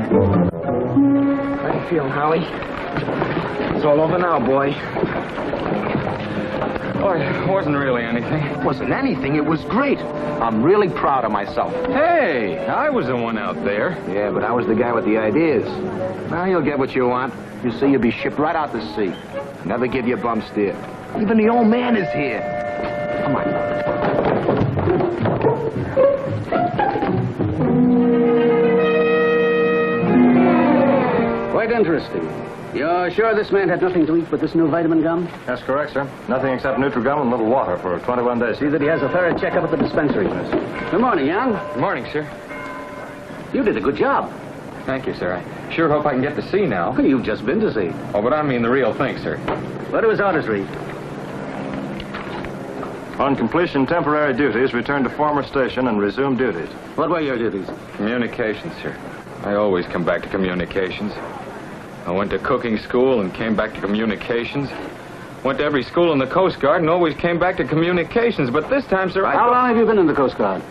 How you feeling, Howie? It's all over now, boy. Oh, it wasn't really anything. It wasn't anything. It was great. I'm really proud of myself. Hey, I was the one out there. Yeah, but I was the guy with the ideas. Now you'll get what you want. You see, you'll be shipped right out to sea. Never give you a bum steer. Even the old man is here. Come on. Quite interesting. You're sure this man had nothing to eat but this new vitamin gum? That's correct, sir. Nothing except Nutrigum and a little water for 21 days. See that he has a thorough checkup at the dispensary. Good morning, young. Good morning, sir. You did a good job. Thank you, sir. I sure hope I can get to sea now. You've just been to sea. Oh, but I mean the real thing, sir. What do his orders read? On completion temporary duties, return to former station and resume duties. What were your duties? Communications, sir. I always come back to communications. I went to cooking school and came back to communications. Went to every school in the Coast Guard and always came back to communications. But this time, sir, How long have you been in the Coast Guard?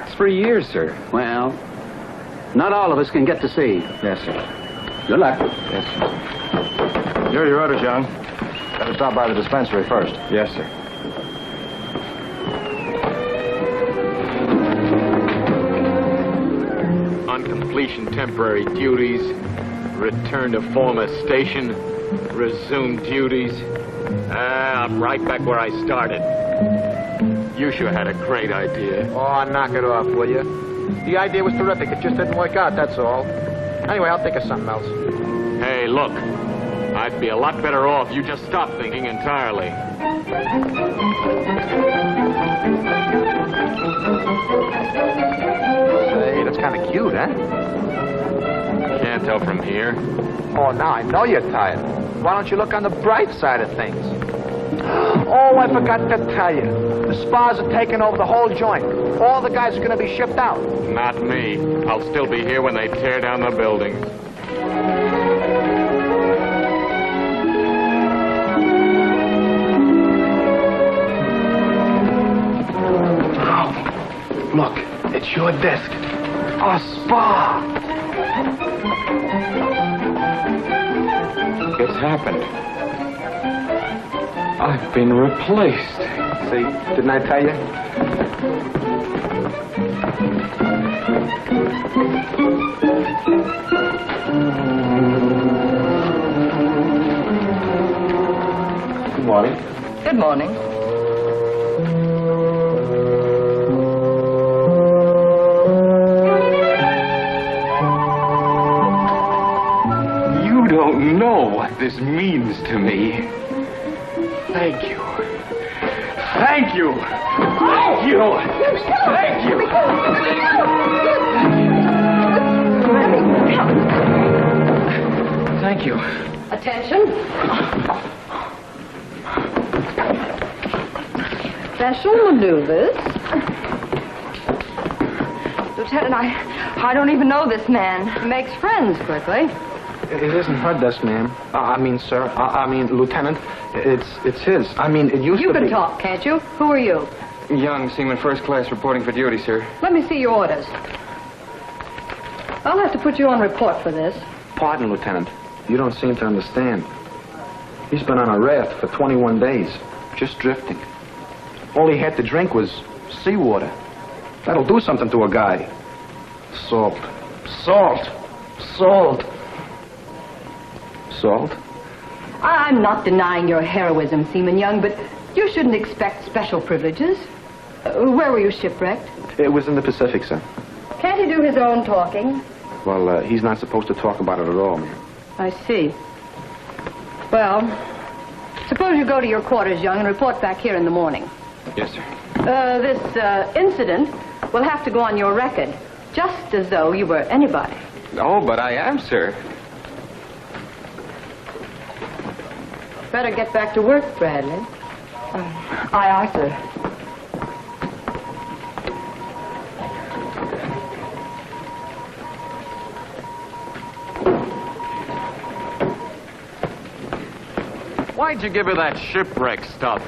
It's 3 years, sir. Well, not all of us can get to sea. Yes, sir. Good luck. Yes, sir. Here are your orders, young. Better stop by the dispensary first. Yes, sir. On completion temporary duties, return to former station, resume duties. I'm right back where I started. You sure had a great idea. Oh, knock it off, will you? The idea was terrific. It just didn't work out, that's all. Anyway, I'll think of something else. Hey, look, I'd be a lot better off you just stopped thinking entirely. Say, that's kind of cute, huh? Can't tell from here. Oh, now I know you're tired. Why don't you look on the bright side of things? Oh, I forgot to tell you. The spas are taking over the whole joint. All the guys are going to be shipped out. Not me. I'll still be here when they tear down the buildings. Look, it's your desk. A spa. It's happened. I've been replaced. See, didn't I tell you? Good morning. Good morning. You don't know what this means to me. Thank you. Thank you. Thank you. Thank you. Thank you. Attention. Special maneuvers. Lieutenant, I don't even know this man. He makes friends quickly. It isn't her desk, ma'am. I mean, sir. I mean, Lieutenant. It's his. I mean, it used to be... You can talk, can't you? Who are you? Young, Seaman First Class, reporting for duty, sir. Let me see your orders. I'll have to put you on report for this. Pardon, Lieutenant. You don't seem to understand. He's been on a raft for 21 days, just drifting. All he had to drink was seawater. That'll do something to a guy. Salt. Salt. Salt. Salt? I'm not denying your heroism, Seaman Young, but you shouldn't expect special privileges. Where were you shipwrecked? It was in the Pacific, sir. Can't he do his own talking? Well, he's not supposed to talk about it at all, ma'am. I see. Well, suppose you go to your quarters, Young, and report back here in the morning. Yes, sir. This incident will have to go on your record, just as though you were anybody. Oh, but I am, sir. Better get back to work, Bradley. Aye, aye, sir. Why'd you give her that shipwreck stuff?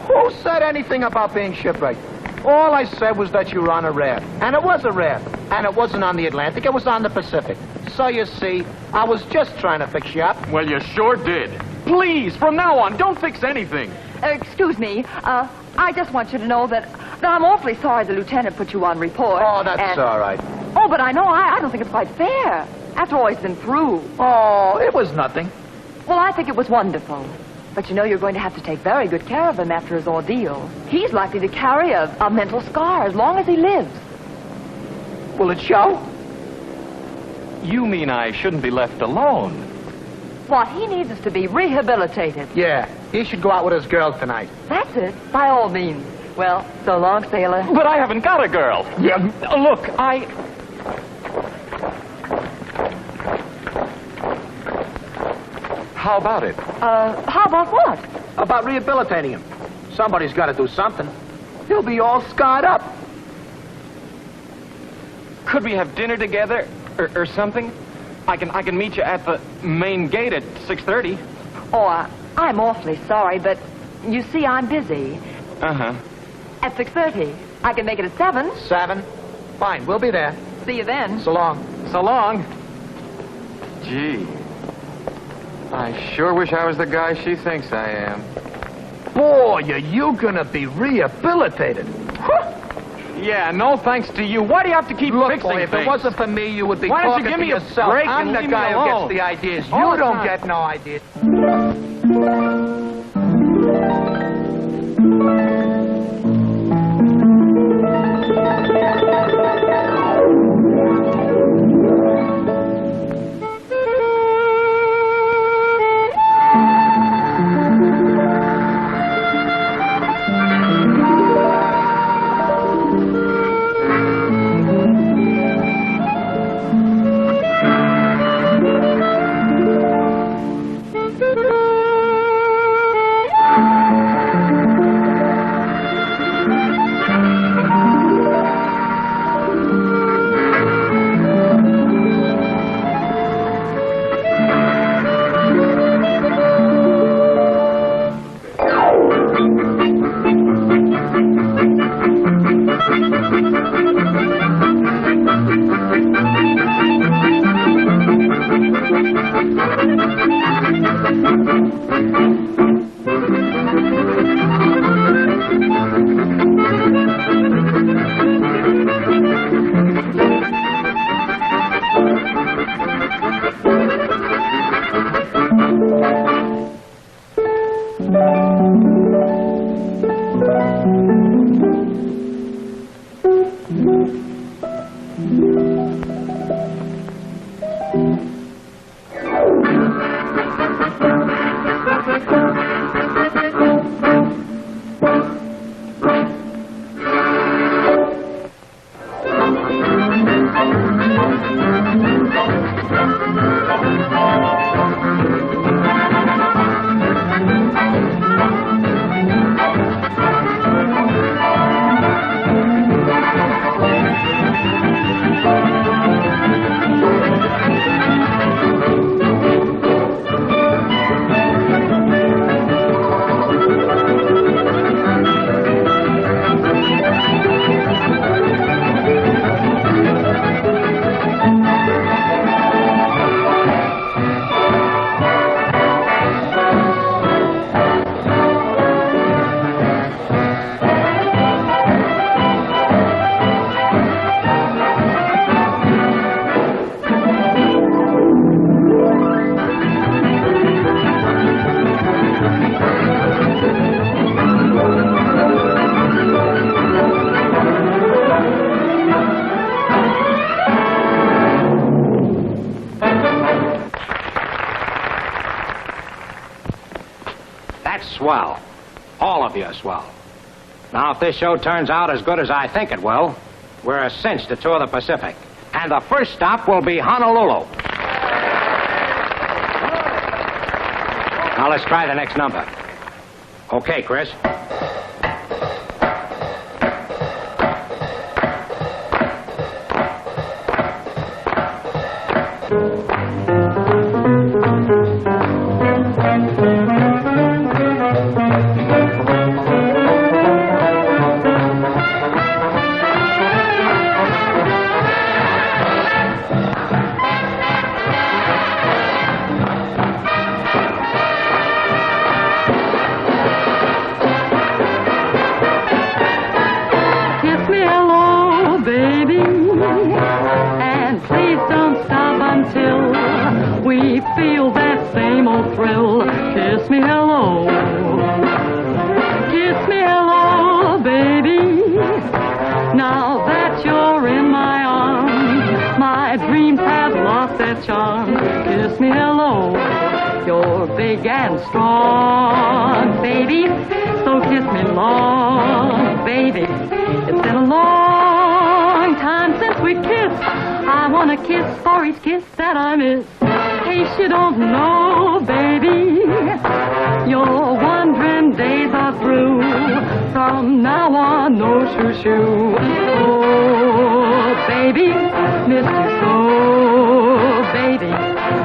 Who said anything about being shipwrecked? All I said was that you were on a raft. And it was a raft. And it wasn't on the Atlantic, it was on the Pacific. So you see, I was just trying to fix you up. Well, you sure did. Please, from now on, don't fix anything. Excuse me. I just want you to know that I'm awfully sorry the lieutenant put you on report. Oh, that's all right. Oh, but I know I don't think it's quite fair. After all, he's been through. Oh, it was nothing. Well, I think it was wonderful. But you know you're going to have to take very good care of him after his ordeal. He's likely to carry a mental scar as long as he lives. Will it show? You mean I shouldn't be left alone? What he needs is to be rehabilitated. Yeah, he should go out with his girl tonight. That's it, by all means. Well, so long, sailor. But I haven't got a girl. Yeah. Look, How about it? How about what? About rehabilitating him. Somebody's got to do something. He'll be all scarred up. Could we have dinner together or something? I can meet you at the main gate at 6:30. Oh, I'm awfully sorry, but you see, I'm busy. Uh-huh. At 6:30. I can make it at 7. 7? Fine, we'll be there. See you then. So long. So long. Gee. I sure wish I was the guy she thinks I am. Boy, are you gonna be rehabilitated. Yeah, no thanks to you. Why do you have to keep Look, fixing boy, if things? it wasn't for me, you would be Why don't you talking give to me a yourself. break I'm and the leave guy me who gets alone? the ideas. All You the don't time. get no ideas. Swell. All of you are swell. Now, if this show turns out as good as I think it will, we're a cinch to tour the Pacific. And the first stop will be Honolulu. Now, let's try the next number. Okay, Chris. me hello, baby. And please don't stop until we feel that same old thrill. Kiss me hello. Kiss me hello, baby. Now that you're in my arms, my dreams have lost their charm. Kiss me hello. You're big and strong, baby. So kiss me long, baby. It's been a long time since we kissed. I want a kiss for each kiss that I miss. In case you don't know, baby, your wandering days are through. From now on, no shoo-shoo. Oh, baby, miss you so, baby.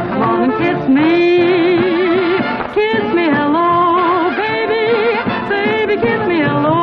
Come on and kiss me. Kiss me hello, baby. Baby, kiss me hello.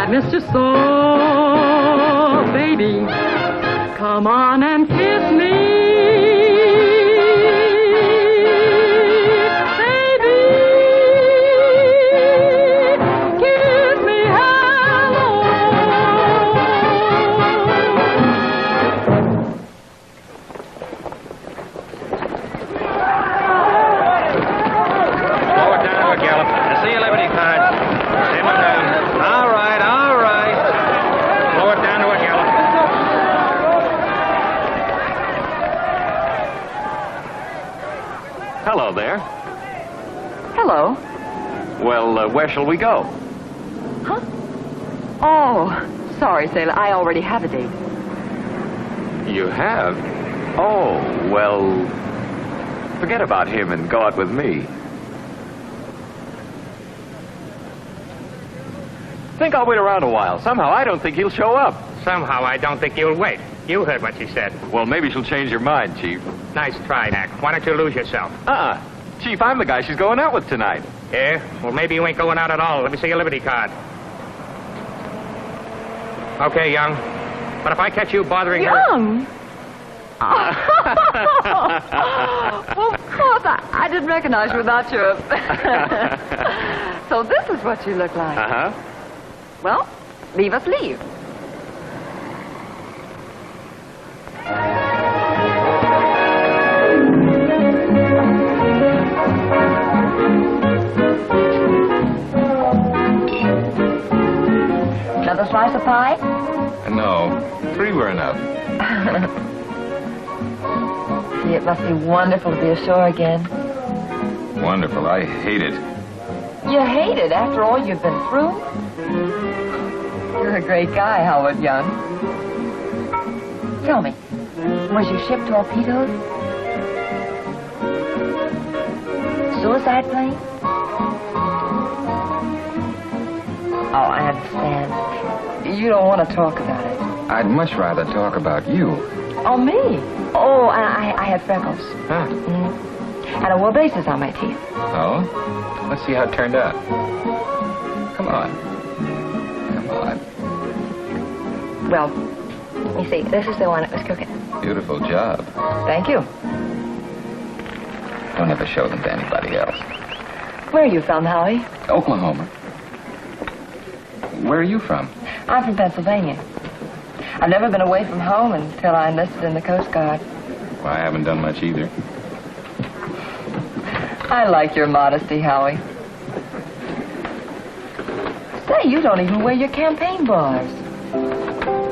Missed you so, baby. Come on and kiss me, baby. Kiss me hello. Forward down, Gallop. I see your liberty card. Simmer down. All right. Lower down to a gallop. Hello there. Hello. Well, where shall we go? Huh? Oh, sorry, Sailor. I already have a date. You have? Oh, well, forget about him and go out with me. Think I'll wait around a while. Somehow I don't think he'll show up. Somehow I don't think you'll wait. You heard what she said. Well, maybe she'll change her mind, Chief. Nice try, Mac. Why don't you lose yourself? Chief, I'm the guy she's going out with tonight. Yeah? Well, maybe you ain't going out at all. Let me see your liberty card. Okay, Young. But if I catch you bothering her... Young? Well, of course, I didn't recognize you without your... So this is what you look like. Uh-huh. Well, leave us leave. Another slice of pie? No, 3 were enough. Gee, it must be wonderful to be ashore again. Wonderful. I hate it. You hate it after all you've been through? You're a great guy, Howard Young. Tell me, was your ship torpedoed? Suicide plane? Oh, I understand. You don't want to talk about it. I'd much rather talk about you. Oh, me? Oh, I had freckles. Huh? And I wore braces on my teeth. Oh? Let's see how it turned out. Come on. Come on. Well, you see, this is the one that was cooking. Beautiful job. Thank you. Don't ever show them to anybody else. Where are you from, Howie? Oklahoma. Where are you from? I'm from Pennsylvania. I've never been away from home until I enlisted in the Coast Guard. Well, I haven't done much either. I like your modesty, Howie. Say, you don't even wear your campaign bars.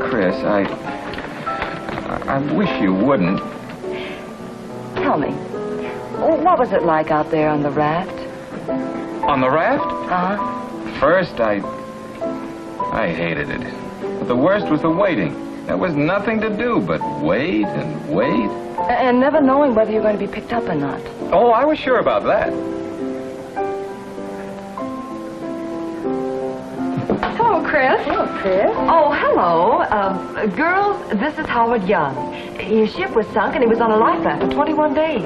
Chris, I wish you wouldn't. Tell me, what was it like out there on the raft? On the raft? Uh-huh. First, I hated it. But the worst was the waiting. There was nothing to do but wait and wait. And never knowing whether you're going to be picked up or not. Oh, I was sure about that. Hello, Chris. Hello, Chris. Oh, hello. Girls, this is Howard Young. His ship was sunk and he was on a life raft for 21 days.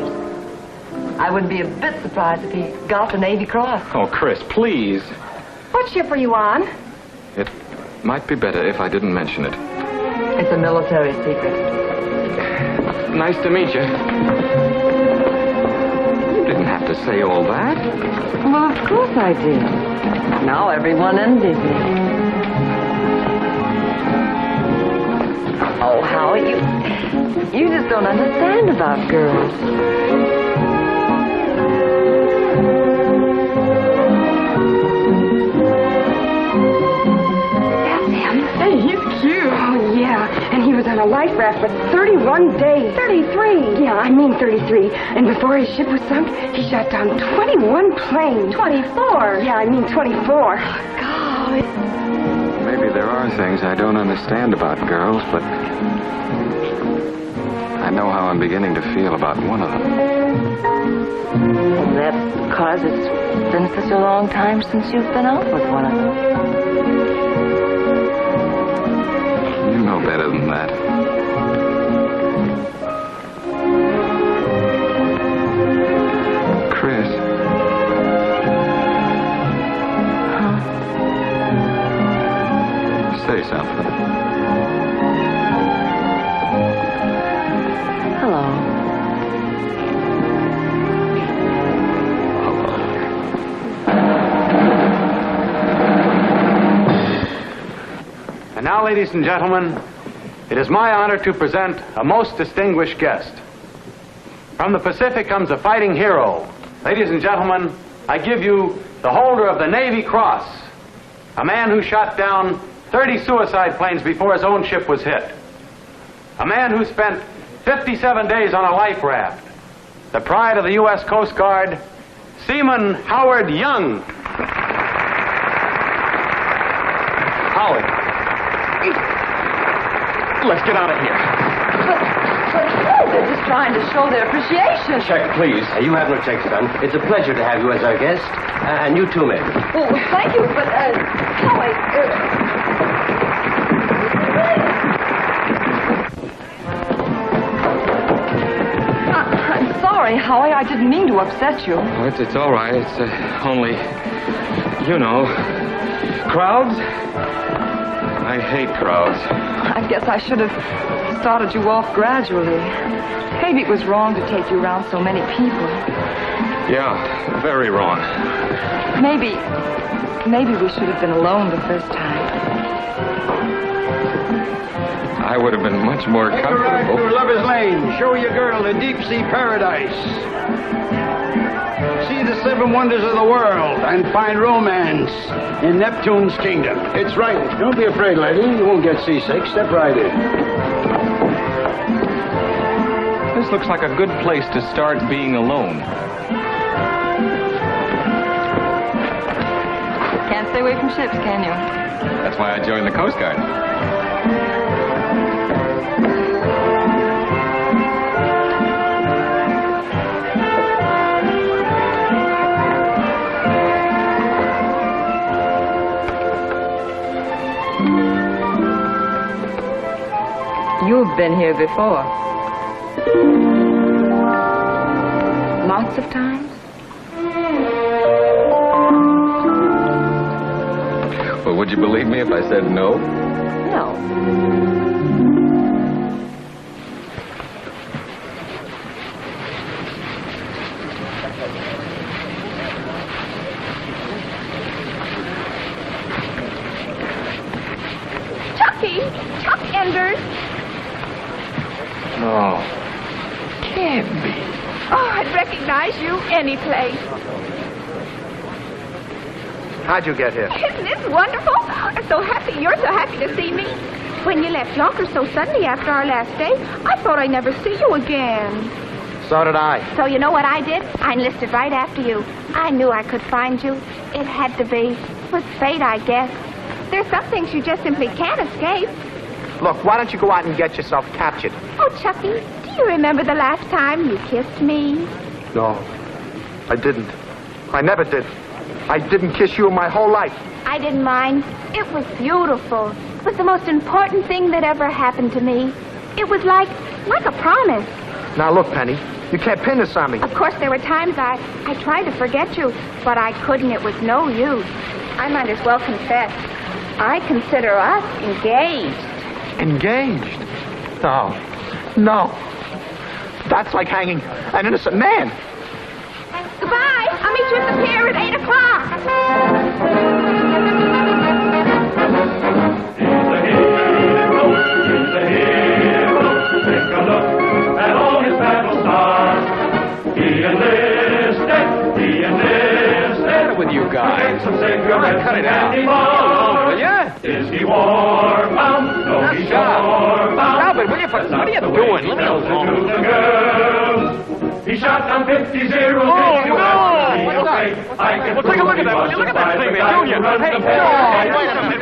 I wouldn't be a bit surprised if he got the Navy Cross. Oh, Chris, please. What ship were you on? It might be better if I didn't mention it. It's a military secret. Nice to meet you. You didn't have to say all that. Well, of course I did. Now everyone envies me. Oh, Howie, you just don't understand about girls. Hey, he's cute. Oh, yeah. And he was on a life raft for 31 days. 33? Yeah, I mean 33. And before his ship was sunk, he shot down 21 planes. 24? Yeah, I mean 24. God. Maybe there are things I don't understand about girls, but I know how I'm beginning to feel about one of them. Well, that's because it's been such a long time since you've been out with one of them. You know better than that. Chris. Huh? Say something. Hello. And now, ladies and gentlemen, it is my honor to present a most distinguished guest. From the Pacific comes a fighting hero. Ladies and gentlemen, I give you the holder of the Navy Cross, a man who shot down 30 suicide planes before his own ship was hit. A man who spent 57 days on a life raft. The pride of the U.S. Coast Guard, Seaman Howard Young. Howard. Let's get out of here. But they're just trying to show their appreciation. Check, please. You have no checks done. It's a pleasure to have you as our guest. And you too, ma'am. Well, thank you, but, Howie, I'm sorry, Howie. I didn't mean to upset you. Oh, it's all right. It's only, you know, crowds. I hate crowds. I guess I should have started you off gradually. Maybe it was wrong to take you around so many people. Yeah, very wrong. Maybe we should have been alone the first time. I would have been much more comfortable. Through Lover's Lane, show your girl the deep sea paradise. See the seven wonders of the world and find romance in Neptune's kingdom. It's right. Don't be afraid, lady. You won't get seasick. Step right in. This looks like a good place to start being alone. Can't stay away from ships, can you? That's why I joined the Coast Guard. You've been here before. Lots of times? Well, would you believe me if I said no? No. any place. How'd you get here? Isn't this wonderful? I'm so happy. You're so happy to see me. When you left Yonkers so suddenly after our last date, I thought I'd never see you again. So did I. So you know what I did? I enlisted right after you. I knew I could find you. It had to be. It was fate, I guess. There's some things you just simply can't escape. Look, why don't you go out and get yourself captured? Oh, Chucky, do you remember the last time you kissed me? No, I didn't. I never did. I didn't kiss you in my whole life. I didn't mind. It was beautiful. It was the most important thing that ever happened to me. It was like a promise. Now look, Penny, you can't pin this on me. Of course, there were times I tried to forget you, but I couldn't. It was no use. I might as well confess. I consider us engaged. Engaged? No. No. That's like hanging an innocent man. Goodbye. I'll meet you at the pier at 8 o'clock. He's a hero. Take a look at all his battle scars. He enlisted. What's with you guys? Come on, cut it out. Will ya? Is he war-bound? No, he's war-bound. Albert, what are you doing? Leave me alone. He shot down 50 zeros. Oh, no! What's that? Well, take a look at that. Will you look at that thing there, Junior? Hey, wait a minute.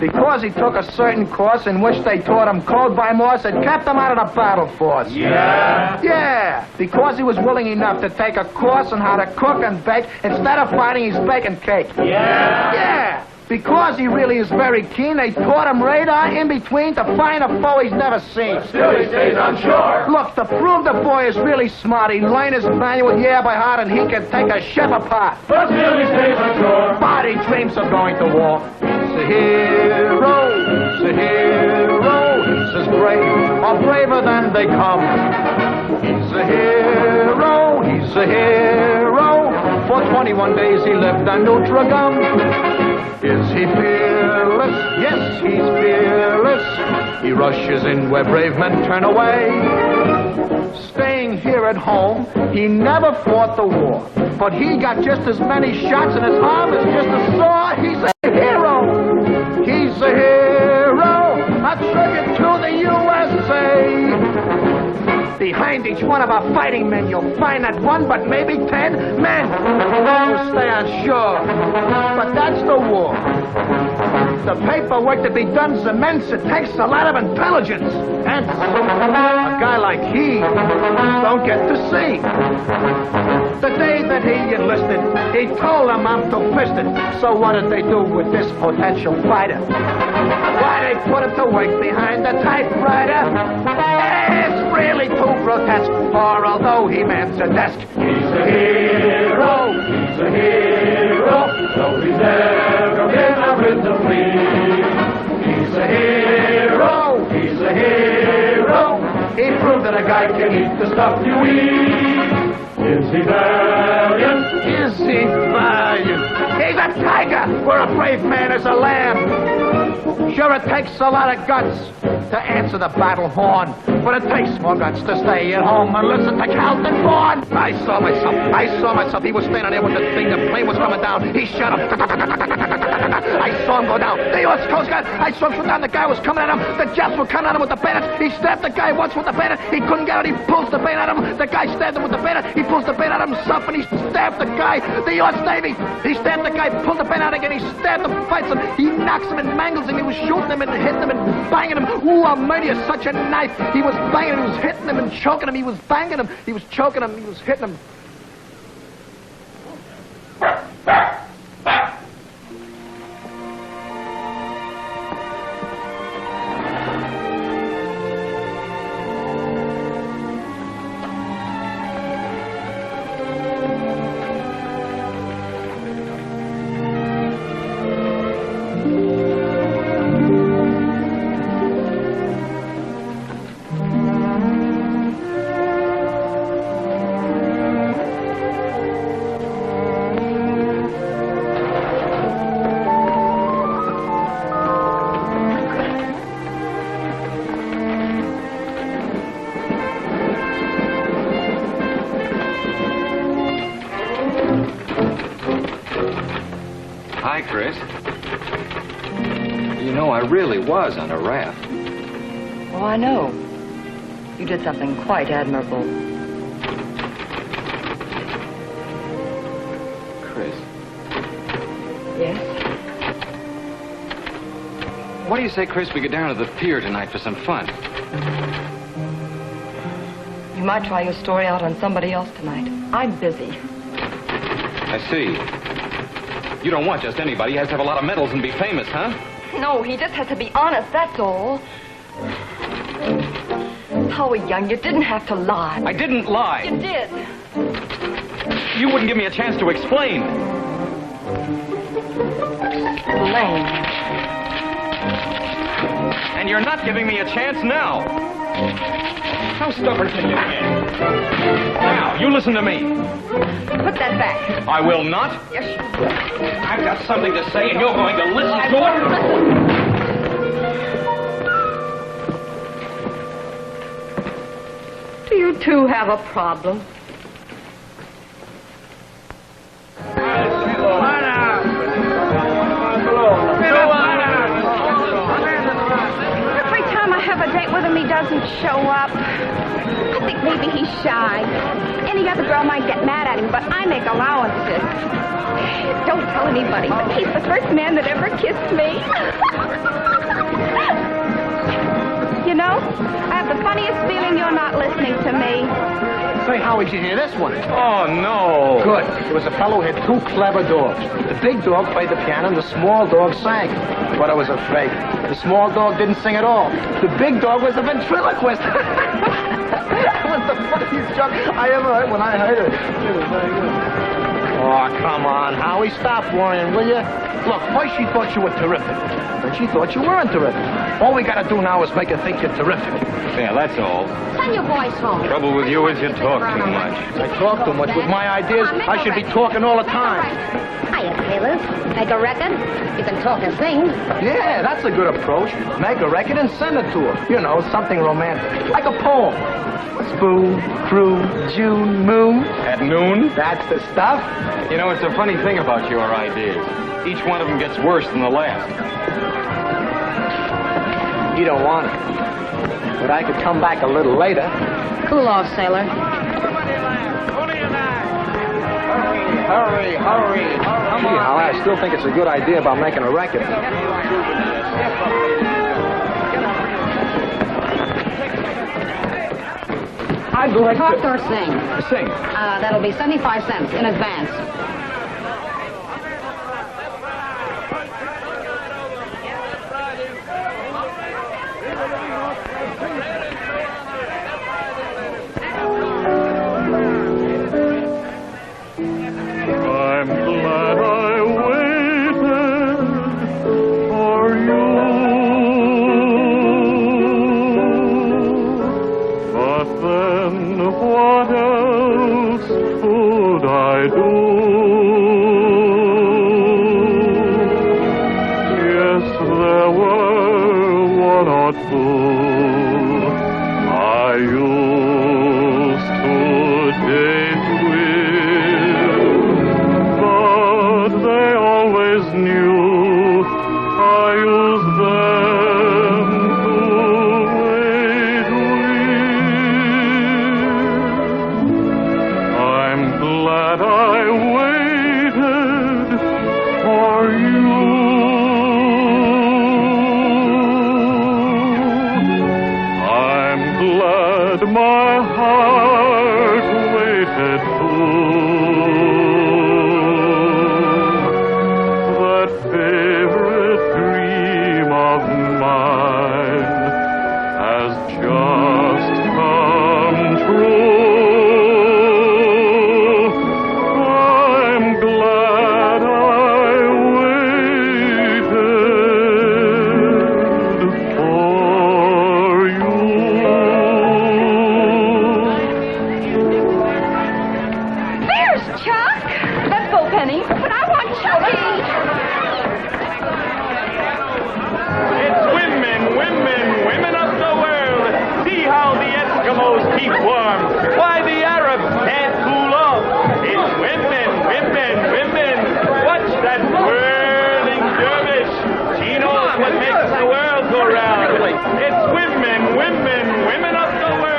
Because he took a certain course in which they taught him code by Morse, it kept him out of the battle force. Yeah? Yeah, because he was willing enough to take a course on how to cook and bake instead of fighting his bacon cake. Yeah? Yeah, because he really is very keen, they taught him radar in between to find a foe he's never seen. Still he stays on shore. Look, to prove the boy is really smart, he learned his manual year by heart and he can take a ship apart. But still he stays on shore. But he dreams of going to war. He's a hero, he's a hero, he's as brave or braver than they come. He's a hero, he's a hero. For 21 days he lived on Nutragum. Is he fearless? Yes, he's fearless. He rushes in where brave men turn away. Staying here at home, he never fought the war. But he got just as many shots in his arm as just a saw. He's a hero. He's a hero. A tribute to the USA. Behind each one of our fighting men, you'll find not one, but maybe 10 men who stay on shore. But that's the war. The paperwork to be done's immense. It takes a lot of intelligence. And a guy like he don't get to see. The day that he enlisted, he told them I'm too-fisted. So what did they do with this potential fighter? Why, they put him to work behind the typewriter. It's really too grotesque, for although he mans a desk, he's a hero, he's a hero, though he's never been a rhythm fleet. He's a hero, he's a hero. He proved that a guy can eat the stuff you eat. Is he valiant? Is he valiant? He's a tiger, where a brave man is a lamb. Sure, it takes a lot of guts to answer the battle horn, but it takes more guts to stay at home and listen to Carlton Vaughn. I saw myself. He was standing there with the thing. The plane was coming down. He shot him. I saw him go down. The U.S. Coast Guard. I saw him shoot down. The guy was coming at him. The Japs were coming at him with the bayonets. He stabbed the guy once with the bayonet. He couldn't get it. He pulls the bayonet at him. The guy stabbed him with the bayonet. He pulls the bayonet at himself, and he stabbed the guy. The U.S. Navy. He stabbed the guy, pulled the bayonet again. He stabbed him, fights him. He knocks him and mangles him. He was shooting him and hitting him and banging him. Ooh, Almighty, is such a knife. He was banging him. He was hitting him and choking him. He was banging him. He was choking him. He was hitting him. Chris. You know, I really was on a raft. Oh, I know. You did something quite admirable. Chris, Yes? what do you say, Chris, we go down to the pier tonight for some fun? You might try your story out on somebody else tonight. I'm busy. I see. You don't want just anybody. He has to have a lot of medals and be famous, huh? No, he just has to be honest, that's all. Howard Young, you didn't have to lie. I didn't lie. You did. You wouldn't give me a chance to explain. Lane. And you're not giving me a chance now. How stubborn can you get? Now, you listen to me. Put that back. I will not. Yes, you I've got something to say, and you're going to listen to it. Do you two have a problem? Every time I have a date with him, he doesn't show up. I think maybe he's shy. Any other girl might get mad at him, but I make allowances. Don't tell anybody, but he's the first man that ever kissed me. You know, I have the funniest feeling you're not listening to me. Say, Howie, did you hear this one? Oh, no. Good. There was a fellow who had two clever dogs. The big dog played the piano and the small dog sang. But I was afraid. The small dog didn't sing at all. The big dog was a ventriloquist. That was the funniest joke I ever heard when I heard it. It was very good. Oh, come on, Howie. Stop worrying, will you? Look, first she thought you were terrific. Then she thought you weren't terrific. All we gotta do now is make her think you're terrific. Yeah, that's all. Send your boys home. Trouble with you is you talk too much. I talk too much. With my ideas, I should be talking all the time. Hiya, Taylor. Make a record? You can talk and sing. Yeah, that's a good approach. Make a record and send it to her. You know, something romantic. Like a poem. Spoon, crew, June, moon. At noon? That's the stuff. You know, it's a funny thing about your ideas. Each one of them gets worse than the last. You don't want it. But I could come back a little later. Cool off, sailor. Hurry. Come on. I still think it's a good idea about making a record. I'd like Talk or sing? Sing. That'll be 75 cents in advance. I'm glad I waited for you, but then what else could I do? Yes, there were one or two I used to date with, but they always knew I used them to wait with. I'm glad I waited for you. I'm glad my heart waited too. That favorite dream of mine has just come true. I'm glad I waited for you. There's Chuck. Let's go, Penny. But I want Chucky. It's women of the world. See how the Eskimos keep warm. Why the Arabs can't cool off. It's women. Watch that whirling what makes the world go round. It's women, women, women of the world.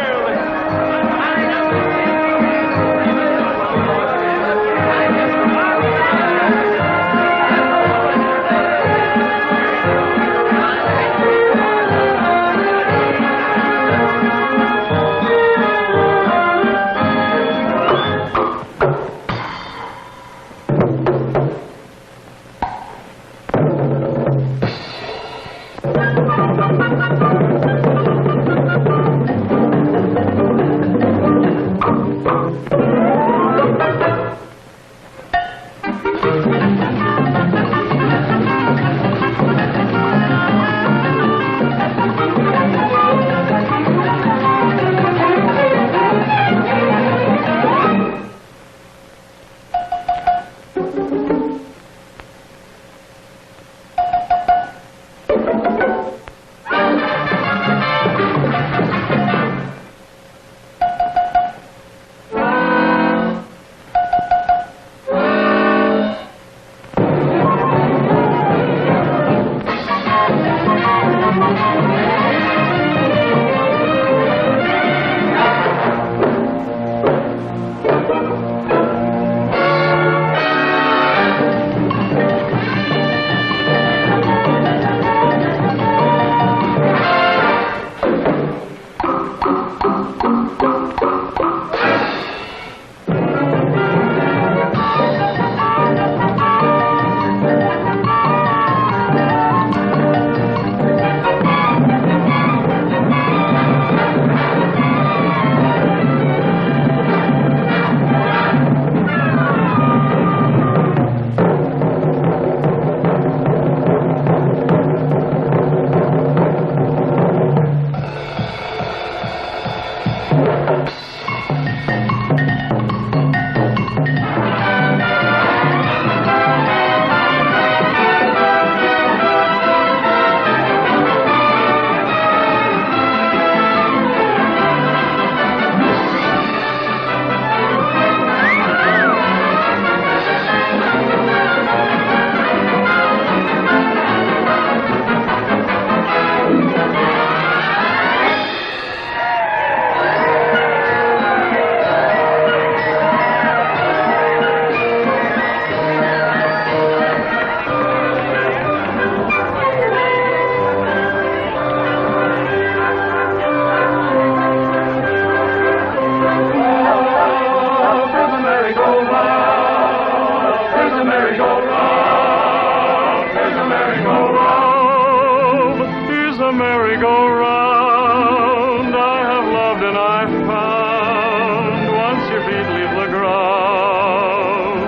merry-go-round. I have loved and I've found. Once your feet leave the ground,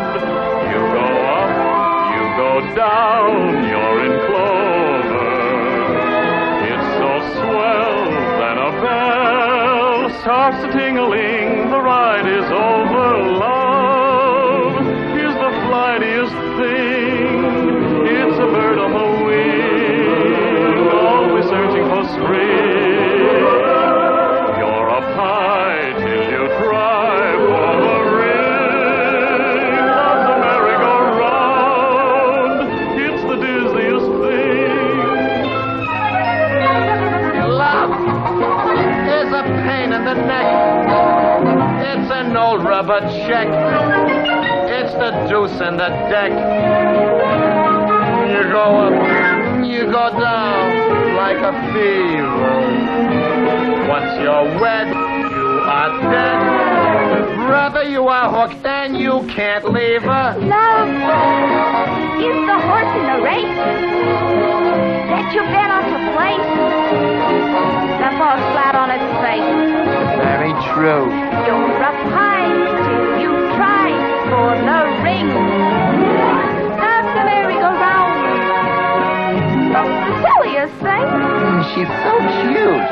you go up, you go down, you're in clover. It's so swell, then a bell starts a tingling. The ride is over. Love is the flightiest thing. It's a bird on the wing, always searching for spring. You're up high till you try for the ring of the merry-go-round. It's the dizziest thing. Love is a pain in the neck. It's an old rubber check. It's the deuce in the deck. You go up, you go down like a fever. Once you're wed, you are dead. Brother, you are hooked and you can't leave her. Love is the horse in the race that you bet on to place that falls flat on its face. Very true. You're up high till you try for the ring. That's the merry-go-round. The silliest thing. She's so cute.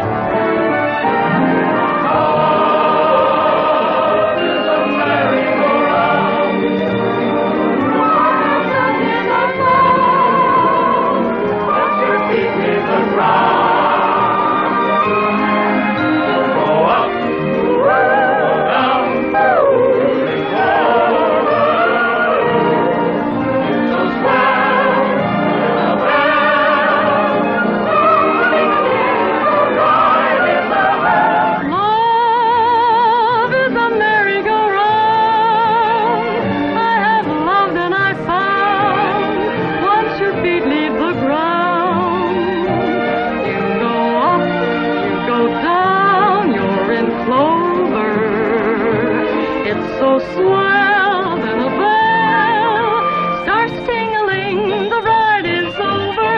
swell, then a bell starts tingling, the ride is over.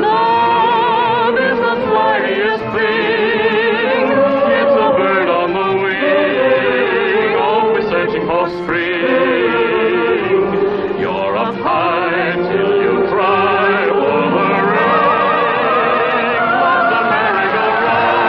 Love is the flightiest thing. It's a bird on the wing, always searching for spring. You're up high till you cry for the ring of the merry-go-round.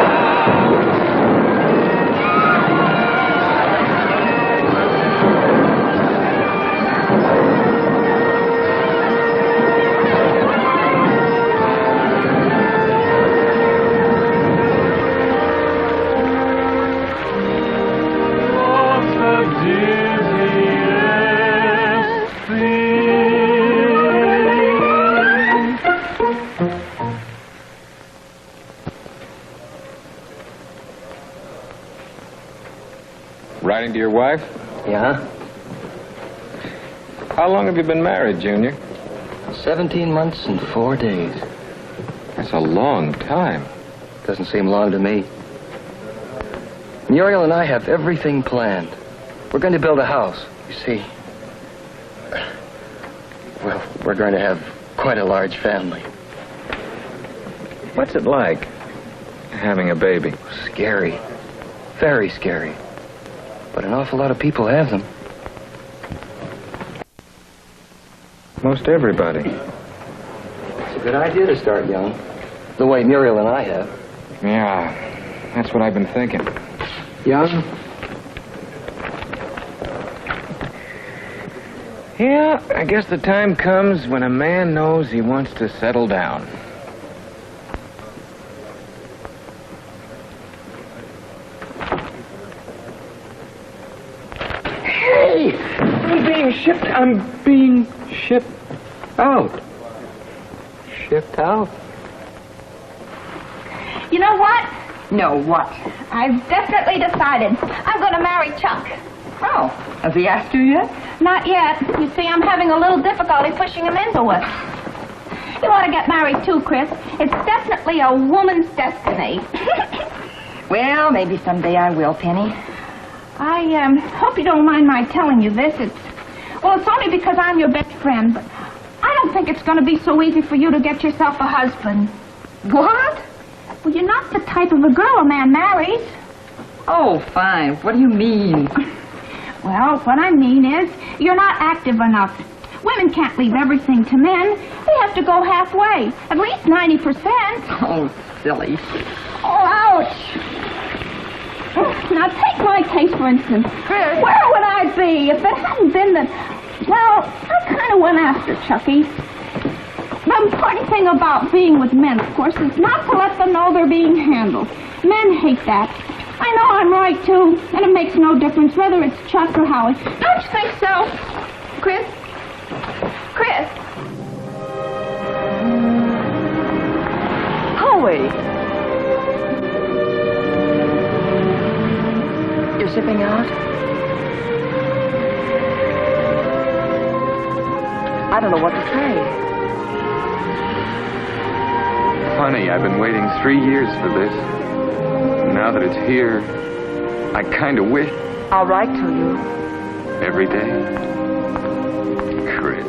What's the dizziest thing? Writing to your wife? Yeah? How long have you been married, Junior? 17 months and 4 days. That's a long time. Doesn't seem long to me. Muriel and I have everything planned. We're going to build a house, you see. Well, we're going to have quite a large family. What's it like, having a baby? Scary. Very scary. But an awful lot of people have them. Most everybody. It's a good idea to start young. The way Muriel and I have. Yeah, that's what I've been thinking. Young? Yeah, I guess the time comes when a man knows he wants to settle down. Hey! I'm being shipped out. Shipped out? You know what? No, what? I've definitely decided. I'm going to marry Chuck. Oh, has he asked you yet? Not yet. You see, I'm having a little difficulty pushing him into it. You ought to get married too, Chris. It's definitely a woman's destiny. Well, maybe someday I will, Penny. I hope you don't mind my telling you this. It's only because I'm your best friend, but I don't think it's going to be so easy for you to get yourself a husband. What? Well, you're not the type of a girl a man marries. Oh, fine. What do you mean? Well, what I mean is, you're not active enough. Women can't leave everything to men. They have to go halfway, at least 90%. Oh, silly. Oh, ouch. Now, take my case, for instance. Where would I be if it hadn't been that... Well, I kind of went after Chucky. The important thing about being with men, of course, is not to let them know they're being handled. Men hate that. I know I'm right, too, and it makes no difference whether it's Chuck or Howie. Don't you think so? Chris? Chris? Howie! You're shipping out? I don't know what to say. Funny, I've been waiting 3 years for this. Now that it's here, I kind of wish... I'll write to you. Every day. Chris.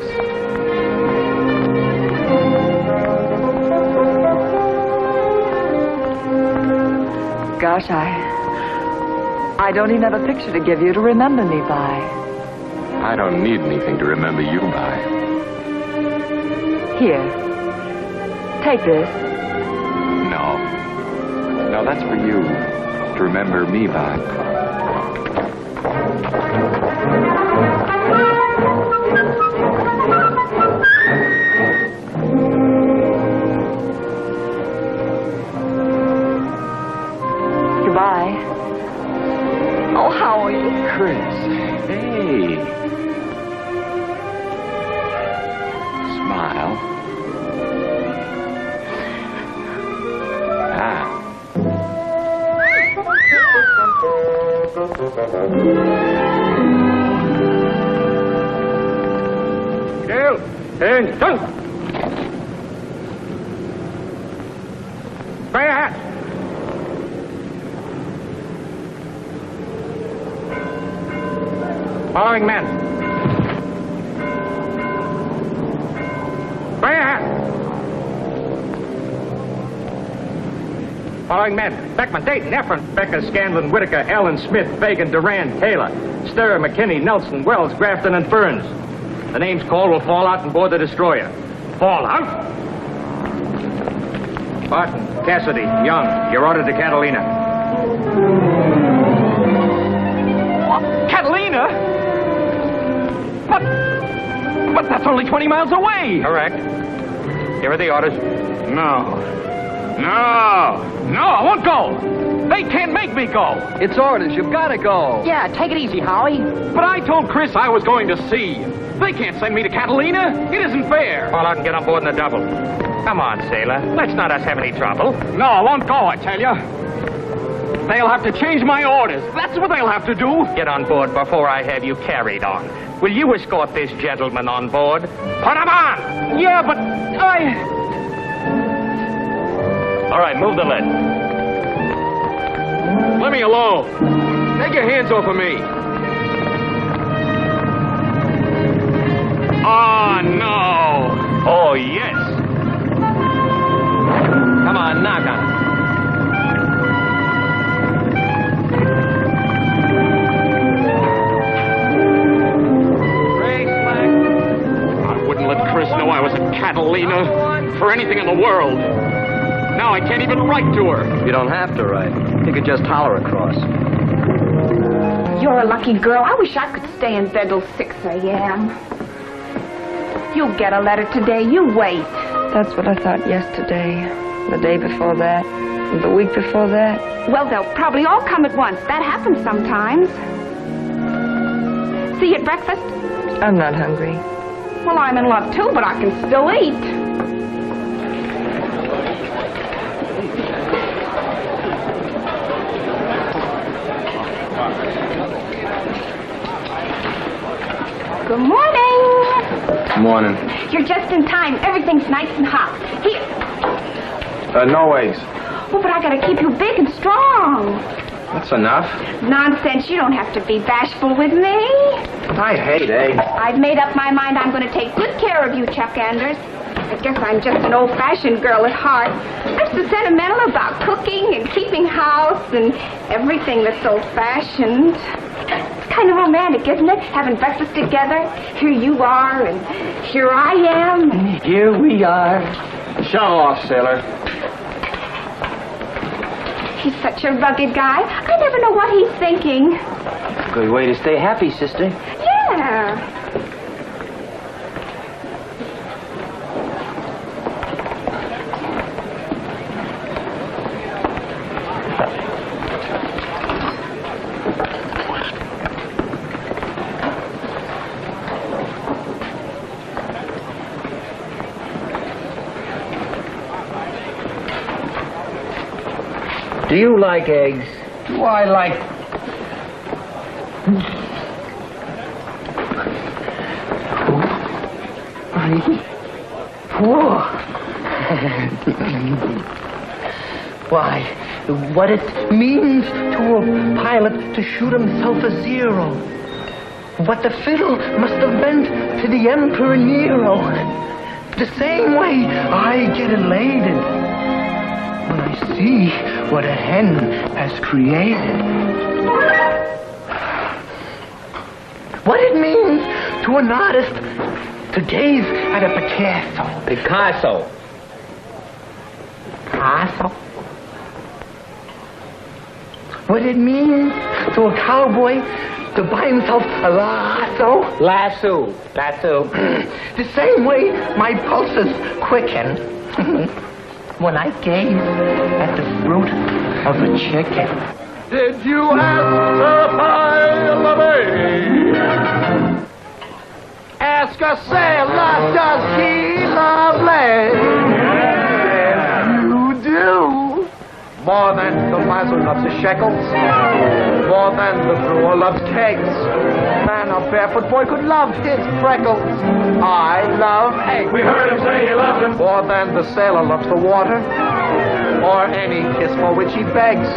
Gosh, I don't even have a picture to give you to remember me by. I don't need anything to remember you by. Here. Take this. No. No, that's for you. To remember me by. Goodbye. Oh, Howie. Chris. Hey. Smile. Ah. Kill and dunk. Try your hat. Following men. Where? Following men. Beckman, Dayton, Efron, Becker, Scanlon, Whitaker, Allen, Smith, Fagan, Duran, Taylor, Sturr, McKinney, Nelson, Wells, Grafton, and Burns. The names called will fall out and board the destroyer. Fall out? Barton, Cassidy, Young, you're ordered to Catalina. What? Catalina? But that's only 20 miles away. Correct. Here are the orders. No, I won't go. They can't make me go. It's orders. You've got to go. Yeah, take it easy, Howie. But I told Chris I was going to sea. They can't send me to Catalina. It isn't fair. Fall out and get on board in the double. Come on, sailor. Let's not us have any trouble. No, I won't go, I tell you. They'll have to change my orders. That's what they'll have to do. Get on board before I have you carried on. Will you escort this gentleman on board? Put him on! Yeah, but All right, move the lead. Let me alone. Take your hands off of me. Oh, no. Oh, yes. Come on, knock on it. I wouldn't let Chris know I was at Catalina for anything in the world. Now I can't even write to her. You don't have to write. You could just holler across. You're a lucky girl. I wish I could stay in bed till 6 a.m. You'll get a letter today. You wait. That's what I thought yesterday, the day before that, the week before that. Well, they'll probably all come at once. That happens sometimes. See you at breakfast? I'm not hungry. Well, I'm in love too, but I can still eat. Good morning. Morning. You're just in time. Everything's nice and hot. Here. No eggs. Oh, but I gotta keep you big and strong. That's enough. Nonsense. You don't have to be bashful with me. I hate eggs. I've made up my mind I'm going to take good care of you, Chuck Anders. I guess I'm just an old-fashioned girl at heart. I'm so sentimental about cooking and keeping house and everything that's old-fashioned. It's kind of romantic, isn't it? Having breakfast together. Here you are, and here I am. And here we are. Show off, sailor. he's such a rugged guy. I never know what he's thinking. Good way to stay happy, sister. Yeah. Do you like eggs? Do I like... Why, what it means to a pilot to shoot himself a zero. What the fiddle must have meant to the Emperor Nero. The same way I get elated when I see what a hen has created. What it means to an artist to gaze at a Picasso. Picasso. Picasso. What it means to a cowboy to buy himself a lasso. Lasso. Lasso. The same way my pulses quicken when I gaze at the fruit of a chicken. Did you ask Sir Pilamy? Ask a sailor, does he love land? You do. More than the lazo loves his shekels. More than the brewer loves kegs. Man, a barefoot boy could love his freckles. I love eggs. We heard him say he loves them. More than the sailor loves the water. Or any kiss for which he begs.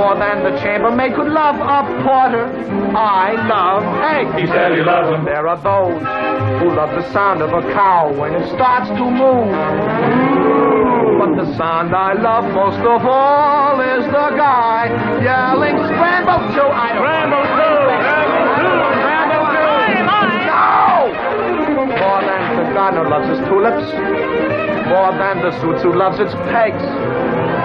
More than the chambermaid could love a porter, I love eggs. He said he loves them. There are those who love the sound of a cow when it starts to move. But the sound I love most of all is the guy yelling, scramble to, I don't Scramble to, scramble to. No! More than the gardener loves his tulips, more than the suits who loves its pegs,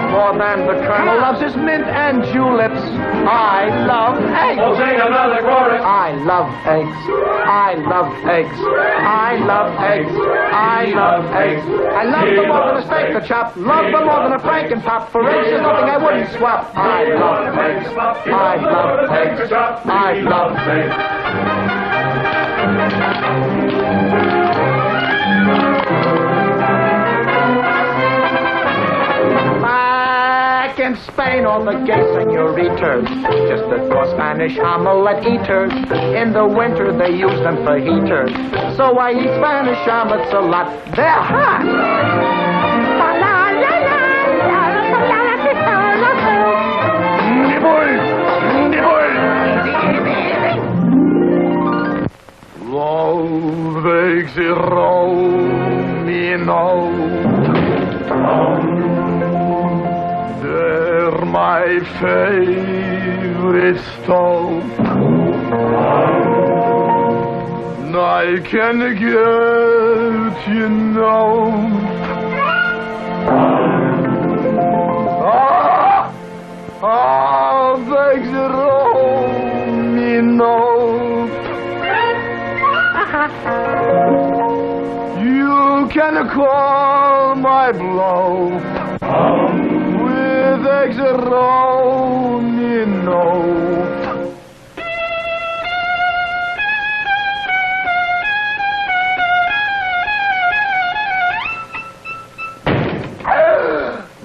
more than the colonel loves his mint and juleps, I love eggs. Oh, sing another chorus. I love eggs. I love eggs. I love eggs. I love eggs. I love them more than a steak to chop. Love them more than a franken pop. For eggs is nothing I wouldn't swap. I love eggs. I love eggs. I love eggs. Back in Spain, all the gay senoritas just for Spanish omelette eaters. In the winter, they use them for heaters. So I eat Spanish omelets a lot. They're hot. Love eggs they're my favorite stuff. I can get, you know. Eggs You can call my bluff with eggs around me, no.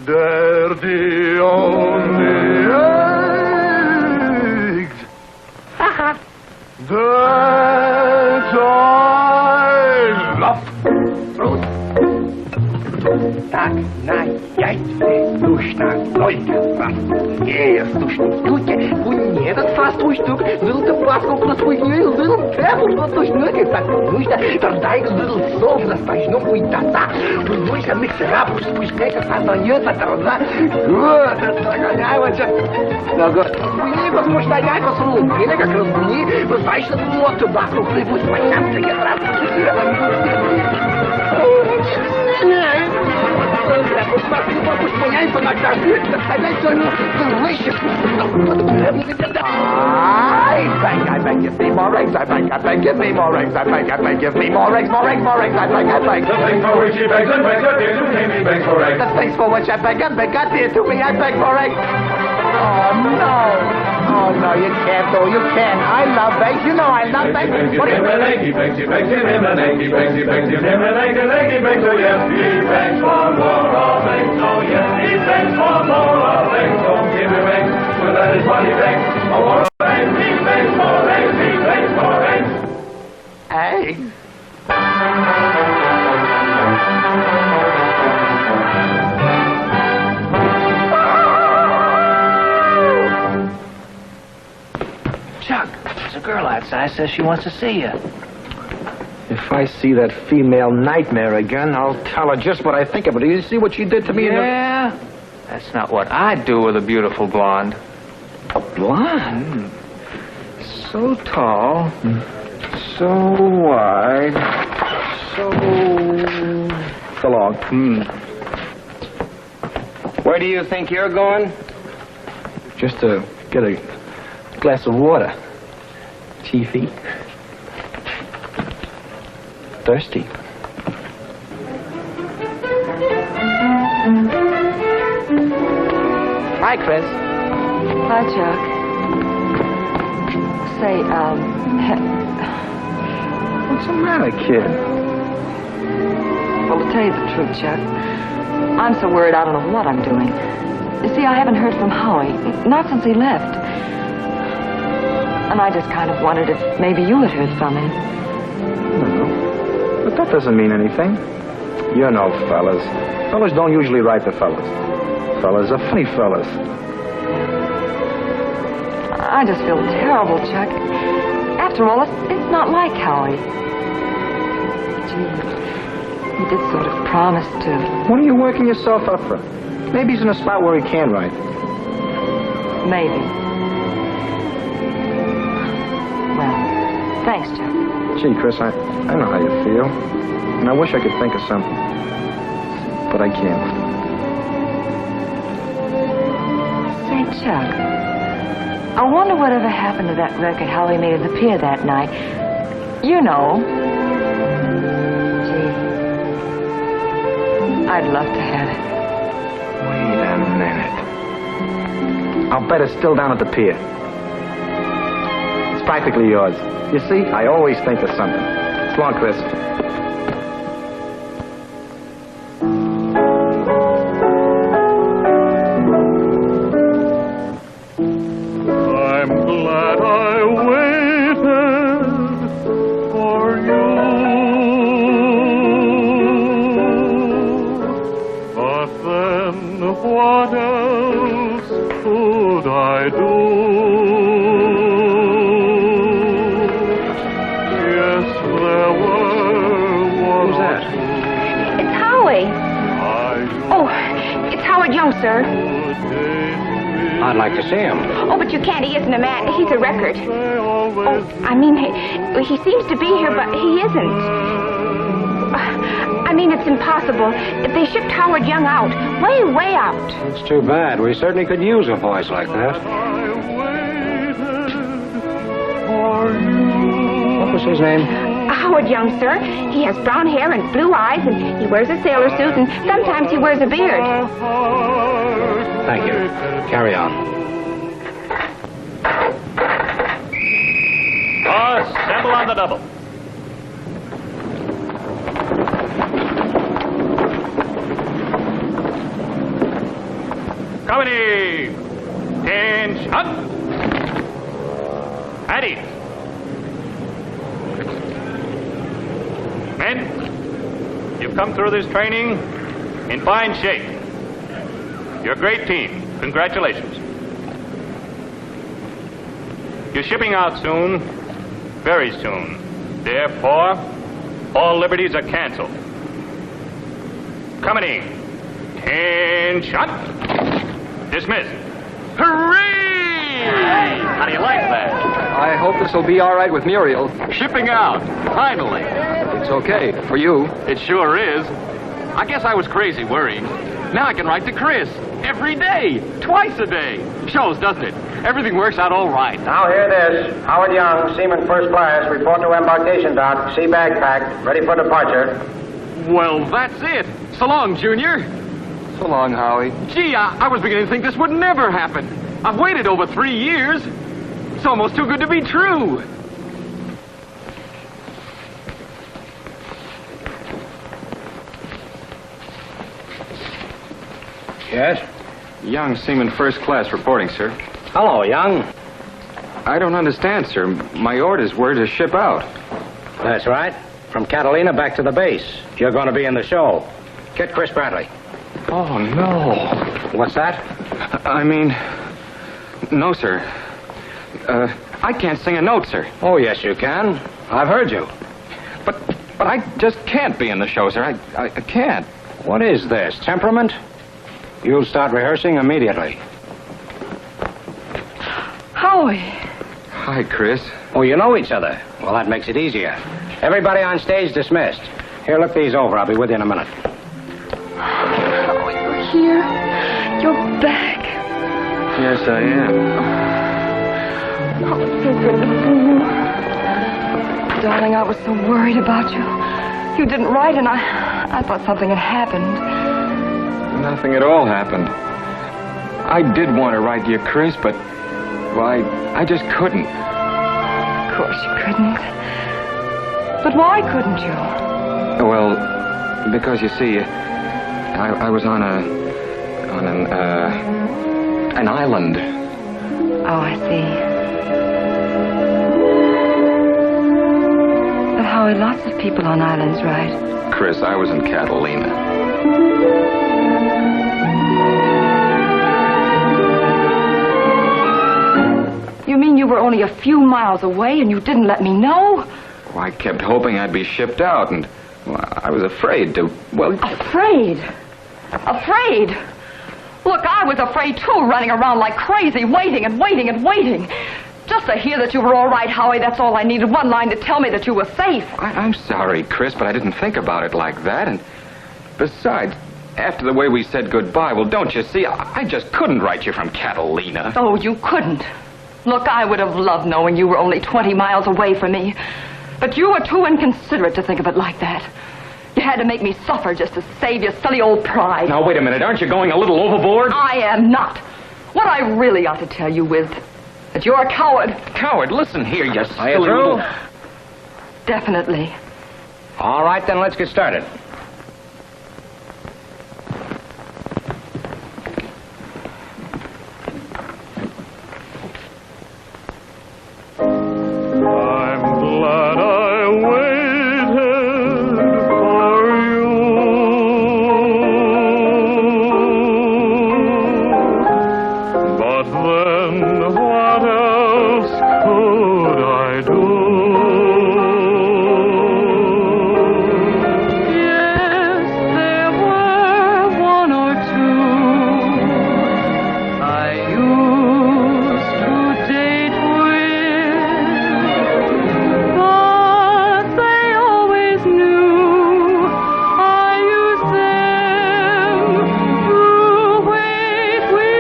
They're the only eggs that I love. Так, на яйце нужно только раз. Слушайте, не этот фастфуд штук, little паску на свой little pebble, что точно не так нужно. Тогда их little soft достаточно будет тогда. Нужно миксера, пускай это создается тогда. I was just... No good. We потому что я посмотрел, или как разбуни, достаточно было табаку, пусть понятно, я раз. Пусть понять, понадо, доставлять сегодня delicious. I beg, give me more eggs, I beg, give me more eggs, I beg, give me more eggs, more eggs, more eggs, I beg. The things for which he begs and begs are dear to him, he begs for eggs. The things for which I beg and beg are dear to me, I beg for eggs. Oh, no. Oh, no, you can't, though. You can't. I love eggs. You know I love eggs. He begs him an egg, he begs him an egg, he begs him an egg, he begs, oh yes, he begs for more of eggs, oh yes, he begs for more of eggs, don't give him eggs, well that is what he begs, for more of eggs, he begs for eggs, he begs for eggs. Eggs? Chuck, there's a girl outside, says she wants to see you. If I see that female nightmare again, I'll tell her just what I think of her. You see what she did to me in the... Yeah? That's not what I'd do with a beautiful blonde. A blonde? So tall, so wide, so... So long. Where do you think you're going? Just to get a glass of water, Chiefy. Thirsty. Hi, Chris. Hi, Chuck. Say, What's the matter, kid? well, to tell you the truth, Chuck, I'm so worried I don't know what I'm doing. You see, I haven't heard from Howie, not since he left. And I just kind of wondered if maybe you had heard from him. No. But that doesn't mean anything. You know fellas. Fellas don't usually write to fellas. Fellas are funny fellas. I just feel terrible, Chuck. After all, it's not like Howie. Gee, he did sort of promise to. What are you working yourself up for? Maybe he's in a spot where he can write. Maybe. Well, thanks, Chuck. Gee, Chris, I know how you feel. And I wish I could think of something. But I can't. Say, Chuck, I wonder whatever happened to that record Howie made at the pier that night. You know. Gee, I'd love to have it. Wait a minute. I'll bet it's still down at the pier. It's practically yours. You see, I always think of something. Come on, Chris. I'm glad I waited for you, but then what else could I do? Yes, there were one. Who's that? It's Howie. Oh, it's Howard Young, sir. I'd like to see him. Oh, but you can't. He isn't a man. He's a record. Oh, I mean, he seems to be here, but he isn't. I mean, it's impossible. They shipped Howard Young out. Way out. It's too bad. We certainly could use a voice like that. What was his name? Howard Young, sir. He has brown hair and blue eyes, and he wears a sailor suit, and sometimes he wears a beard. Thank you. Carry on. Assemble on the double. Company, 10 shot. At ease. Men, you've come through this training in fine shape. You're a great team. Congratulations. You're shipping out soon, very soon. Therefore, all liberties are canceled. Company, 10 shot. Dismissed. Hooray! How do you like that? I hope this will be all right with Muriel. Shipping out, finally. It's okay for you. It sure is. I guess I was crazy worrying. Now I can write to Chris every day, twice a day. Shows, doesn't it? Everything works out all right. Now hear this. Howard Young, Seaman First Class, report to embarkation dock. Sea bag packed, ready for departure. Well, that's it. So long, Junior. So long, Howie. Gee, I was beginning to think this would never happen. I've waited over 3 years. It's almost too good to be true. Yes? Young, Seaman First Class, reporting, sir. Hello, Young. I don't understand, sir. My orders were to ship out. That's right. From Catalina back to the base. You're going to be in the show. Get Chris Bradley. Oh, no. What's that? I mean, no, sir. I can't sing a note, sir. Oh, yes, you can. I've heard you. But I just can't be in the show, sir. I can't. What is this, temperament? You'll start rehearsing immediately. Howie. Hi, Chris. Oh, you know each other. Well, that makes it easier. Everybody on stage dismissed. Here, look these over. I'll be with you in a minute. Oh, you're here. You're back. Yes, I am. Oh, it's so good to see you. Darling, I was so worried about you. You didn't write, and I thought something had happened. Nothing at all happened. I did want to write you, Chris, but, well, I just couldn't. Of course you couldn't. But why couldn't you? Well, because you see, I was on an island. Oh, I see. But Howie, lots of people on islands, right? Chris, I was in Catalina. You mean you were only a few miles away and you didn't let me know? Well, I kept hoping I'd be shipped out, and well, I was afraid to, well... Afraid? Afraid? Look, I was afraid, too, running around like crazy, waiting and waiting and waiting. Just to hear that you were all right, Howie, that's all I needed. One line to tell me that you were safe. I'm sorry, Chris, but I didn't think about it like that, and besides, after the way we said goodbye, well, don't you see, I just couldn't write you from Catalina. Oh, you couldn't. Look, I would have loved knowing you were only 20 miles away from me. But you were too inconsiderate to think of it like that. You had to make me suffer just to save your silly old pride. Now, wait a minute. Aren't you going a little overboard? I am not. What I really ought to tell you is that you're a coward. Coward? Listen here, you Are you silly through? little... Definitely. All right, then let's get started. I'm glad I waited for you. But then what else could I do? Yes, there were one or two I used to date with, but they always knew I used them to wait with.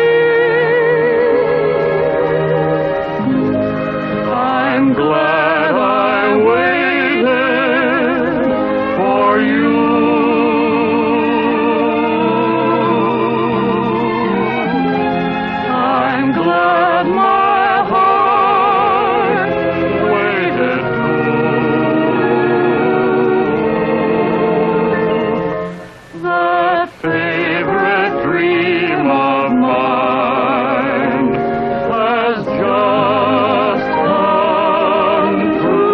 I'm glad I waited for you. I'm glad my heart waited too. That favorite dream of mine has just come true.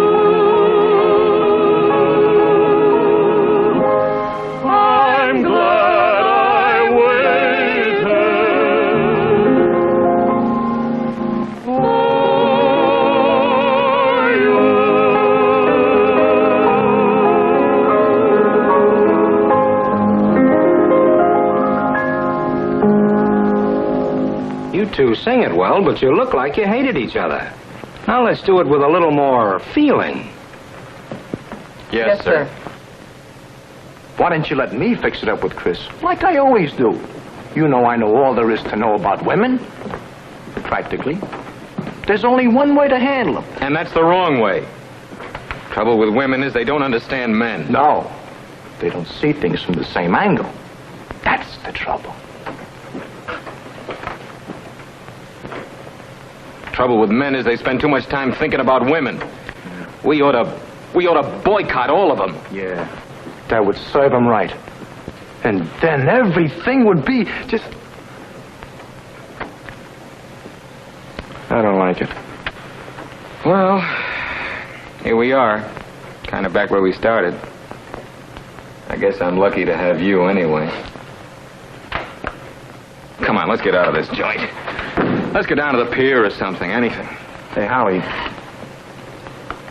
I'm glad I waited for You two sing it well, but you look like you hated each other. Now let's do it with a little more feeling. Yes, sir. Why didn't you let me fix it up with Chris? Like I always do. You know I know all there is to know about women. Practically. There's only one way to handle them. And that's the wrong way. Trouble with women is they don't understand men. No. They don't see things from the same angle. That's the trouble. Trouble with men is they spend too much time thinking about women. We ought to boycott all of them. Yeah. That would serve them right. And then everything would be just... I don't like it. Well, here we are. Kind of back where we started. I guess I'm lucky to have you anyway. Come on, let's get out of this joint. Let's get down to the pier or something, anything. Hey, Howie.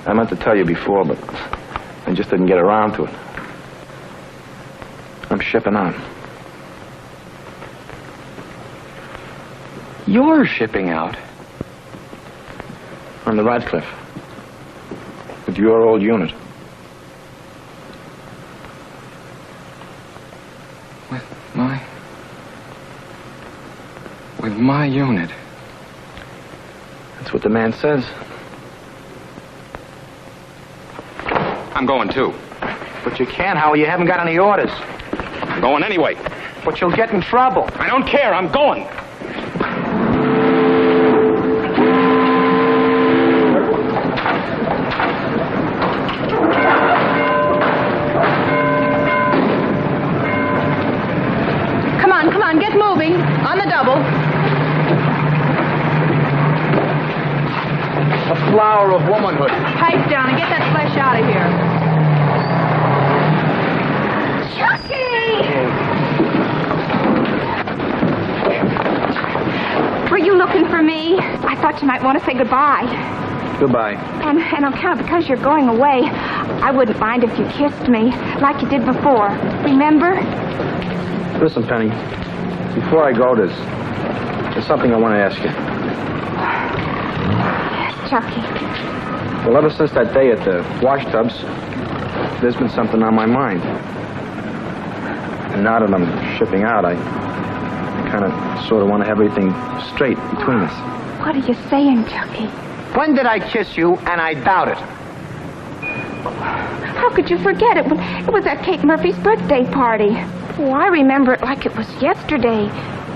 I meant to tell you before, but I just didn't get around to it. I'm shipping on. You're shipping out? On the Radcliffe. With your old unit. With my unit? That's what the man says. I'm going too. But you can't, Howie. You haven't got any orders. I'm going anyway. But you'll get in trouble. I don't care. I'm going. Come on, get moving. On the double. A flower of womanhood. Pipe down and get that flesh out of here. Chucky! Were you looking for me? I thought you might want to say goodbye. Goodbye. And on account because you're going away, I wouldn't mind if you kissed me like you did before. Remember? Listen, Penny. Before I go, there's something I want to ask you. Yes, Chucky. Well, ever since that day at the wash tubs, there's been something on my mind. And now that I'm shipping out, I kind of sort of want to have everything straight between us. What are you saying, Chucky? When did I kiss you? And I doubt it. How could you forget it? It was at Kate Murphy's birthday party. Oh, I remember it like it was yesterday.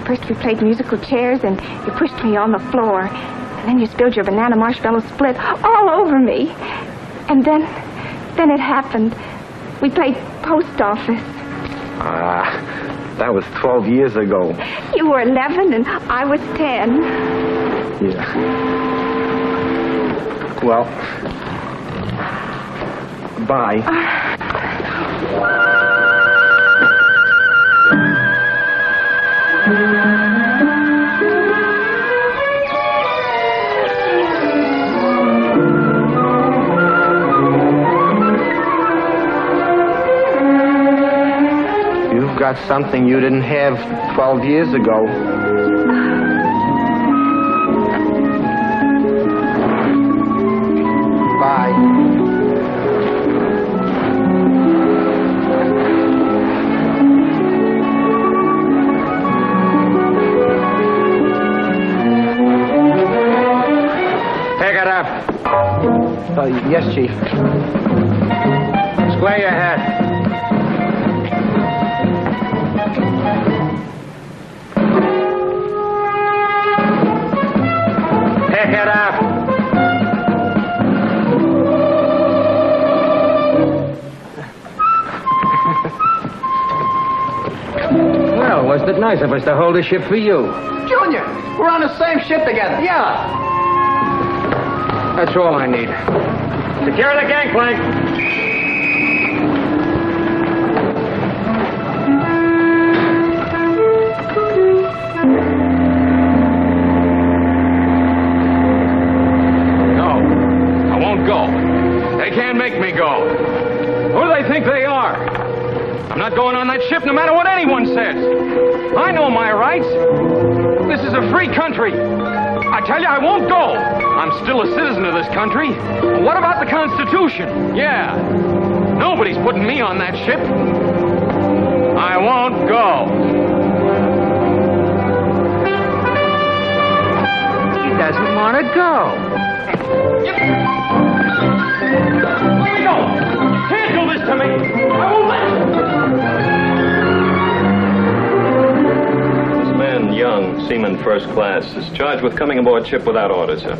First we played musical chairs and you pushed me on the floor. And then you spilled your banana marshmallow split all over me. And then it happened. We played post office. That was 12 years ago. You were 11 and I was 10. Yeah. Well, bye. You've got something you didn't have 12 years ago. Bye. Take it up. Yes, Chief. Square your head. Pick it up. Well, wasn't it nice of us to hold the ship for you? Junior, we're on the same ship together. Yeah. That's all I need. Secure the gangplank. Make me go. Who do they think they are? I'm not going on that ship no matter what anyone says. I know my rights. This is a free country. I tell you, I won't go. I'm still a citizen of this country. What about the Constitution? Yeah. Nobody's putting me on that ship. I won't go. He doesn't want to go. Let me go! You can't do this to me! I won't let you! This man, Young, seaman first class, is charged with coming aboard ship without orders, sir.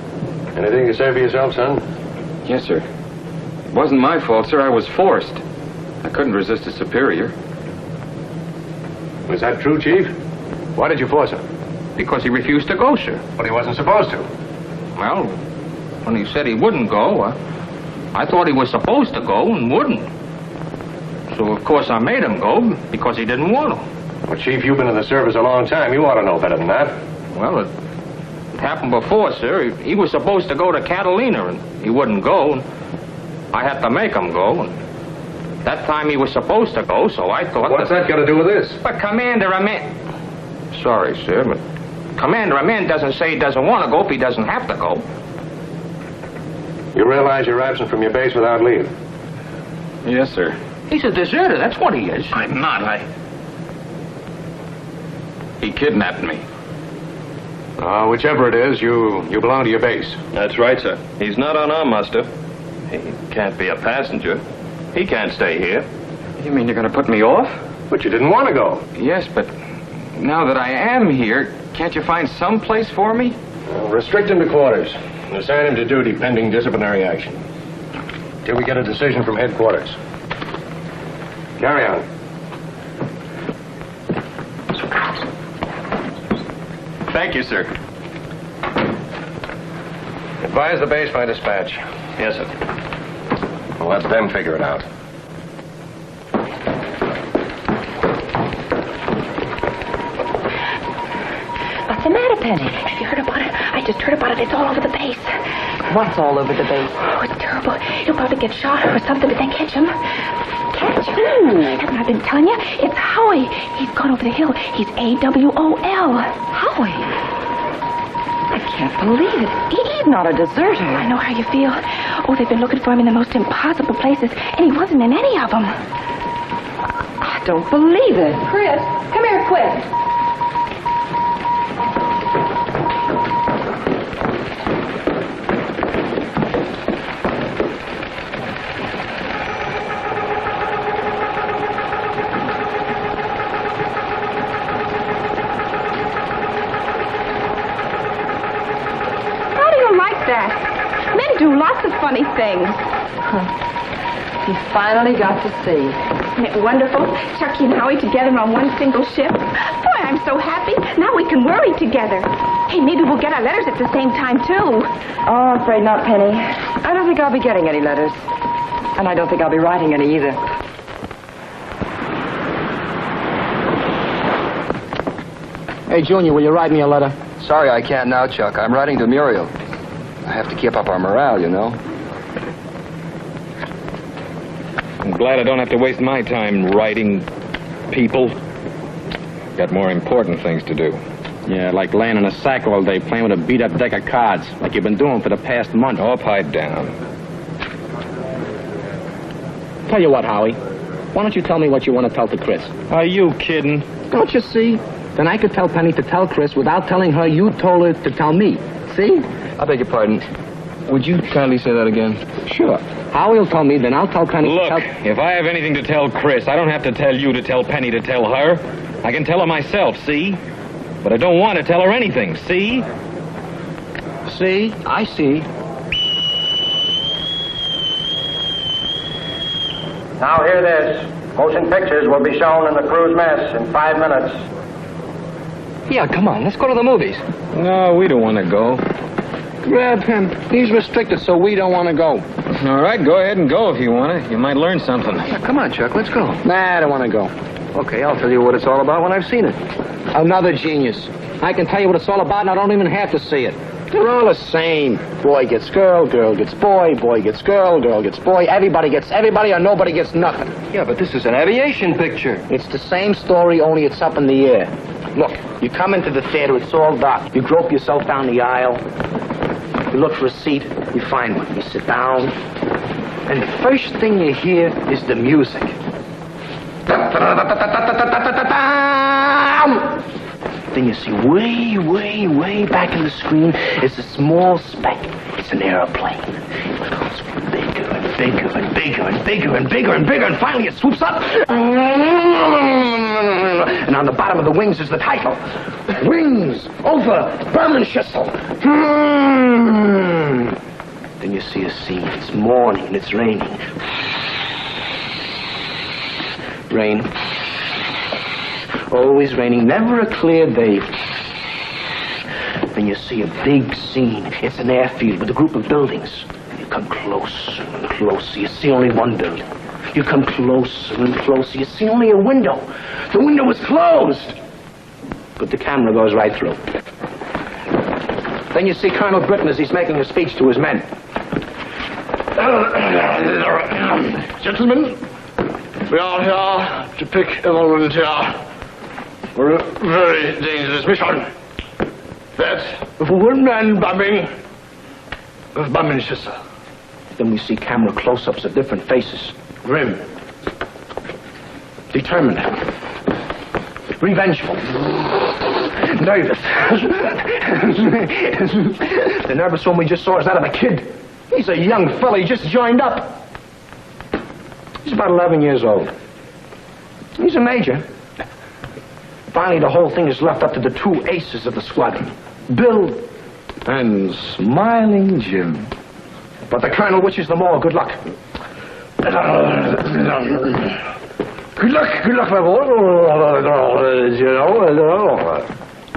Anything to say for yourself, son? Yes, sir. It wasn't my fault, sir. I was forced. I couldn't resist a superior. Was that true, Chief? Why did you force him? Because he refused to go, sir. But he wasn't supposed to. Well, when he said he wouldn't go, I thought he was supposed to go and wouldn't. So, of course, I made him go because he didn't want to. Well, Chief, you've been in the service a long time. You ought to know better than that. Well, it happened before, sir. He was supposed to go to Catalina, and he wouldn't go. And I had to make him go. And that time he was supposed to go, so I thought... What's that got to do with this? But Commander Amen... Sorry, sir, but Commander Amen doesn't say he doesn't want to go if he doesn't have to go. You realize you're absent from your base without leave? Yes, sir. He's a deserter, that's what he is. I'm not, He kidnapped me. Whichever it is, you belong to your base. That's right, sir. He's not on our muster. He can't be a passenger. He can't stay here. You mean you're going to put me off? But you didn't want to go. Yes, but now that I am here, can't you find some place for me? Well, restrict him to quarters. And assign him to duty pending disciplinary action. Till we get a decision from headquarters. Carry on. Thank you, sir. Advise the base by dispatch. Yes, sir. We'll let them figure it out. What's the matter, Penny? Have you heard a just heard about it. It's all over the base. What's all over the base? Oh, it's terrible. He'll probably get shot or something if they catch him. Catch him? That's what I've been telling you. It's Howie. He's gone over the hill. He's AWOL. Howie? I can't believe it. He's not a deserter. I know how you feel. Oh, they've been looking for him in the most impossible places, and he wasn't in any of them. I don't believe it. Chris, come here quick. Men do lots of funny things. He finally got to see. Isn't it wonderful? Chucky and Howie together on one single ship. Boy, I'm so happy. Now we can worry together. Hey, maybe we'll get our letters at the same time, too. Oh, I'm afraid not, Penny. I don't think I'll be getting any letters. And I don't think I'll be writing any either. Hey, Junior, will you write me a letter? Sorry I can't now, Chuck. I'm writing to Muriel. I have to keep up our morale, you know. I'm glad I don't have to waste my time writing people. Got more important things to do. Yeah, like laying in a sack all day playing with a beat-up deck of cards, like you've been doing for the past month. Oh, pipe down. Tell you what, Howie. Why don't you tell me what you want to tell to Chris? Are you kidding? Don't you see? Then I could tell Penny to tell Chris without telling her you told her to tell me. See? I beg your pardon. Would you kindly say that again? Sure. Howie'll tell me, then I'll tell Penny Look, to tell... if I have anything to tell Chris, I don't have to tell you to tell Penny to tell her. I can tell her myself, see? But I don't want to tell her anything, see? See? I see. Now hear this. Motion pictures will be shown in the crew's mess in 5 minutes. Yeah, come on. Let's go to the movies. No, we don't want to go. Grab him. He's restricted, so we don't want to go. All right, go ahead and go if you want to. You might learn something. Yeah, come on, Chuck. Let's go. Nah, I don't want to go. Okay, I'll tell you what it's all about when I've seen it. Another genius. I can tell you what it's all about, and I don't even have to see it. They're all the same. Boy gets girl gets boy gets girl gets boy. Everybody gets everybody, or nobody gets nothing. Yeah, but this is an aviation picture. It's the same story, only it's up in the air. Look, you come into the theater, it's all dark. You grope yourself down the aisle. You look for a seat, you find one. You sit down, and the first thing you hear is the music. Then you see way back in the screen is a small speck. It's an airplane. It becomes bigger and bigger and bigger and bigger and bigger and bigger, and finally it swoops up. And on the bottom of the wings is the title. Wings over Bermanschissel. Then you see a scene. It's morning and it's raining. Rain. Always raining, never a clear day. Then you see a big scene. It's an airfield with a group of buildings. You come closer and closer. You see only one building. You come closer and closer. You see only a window. The window is closed. But the camera goes right through. Then you see Colonel Britton as he's making a speech to his men. Gentlemen, we are here to pick a volunteer for a very dangerous mission. That of a one-man bombing of Bermanschissel. Then we see camera close-ups of different faces. Grim. Determined. Revengeful. Nervous. The nervous one we just saw is that of a kid. He's a young fella. He just joined up. He's about 11 years old. He's a major. Finally, the whole thing is left up to the two aces of the squadron. Bill and Smiling Jim. But the colonel wishes them all good luck. Good luck, my boy.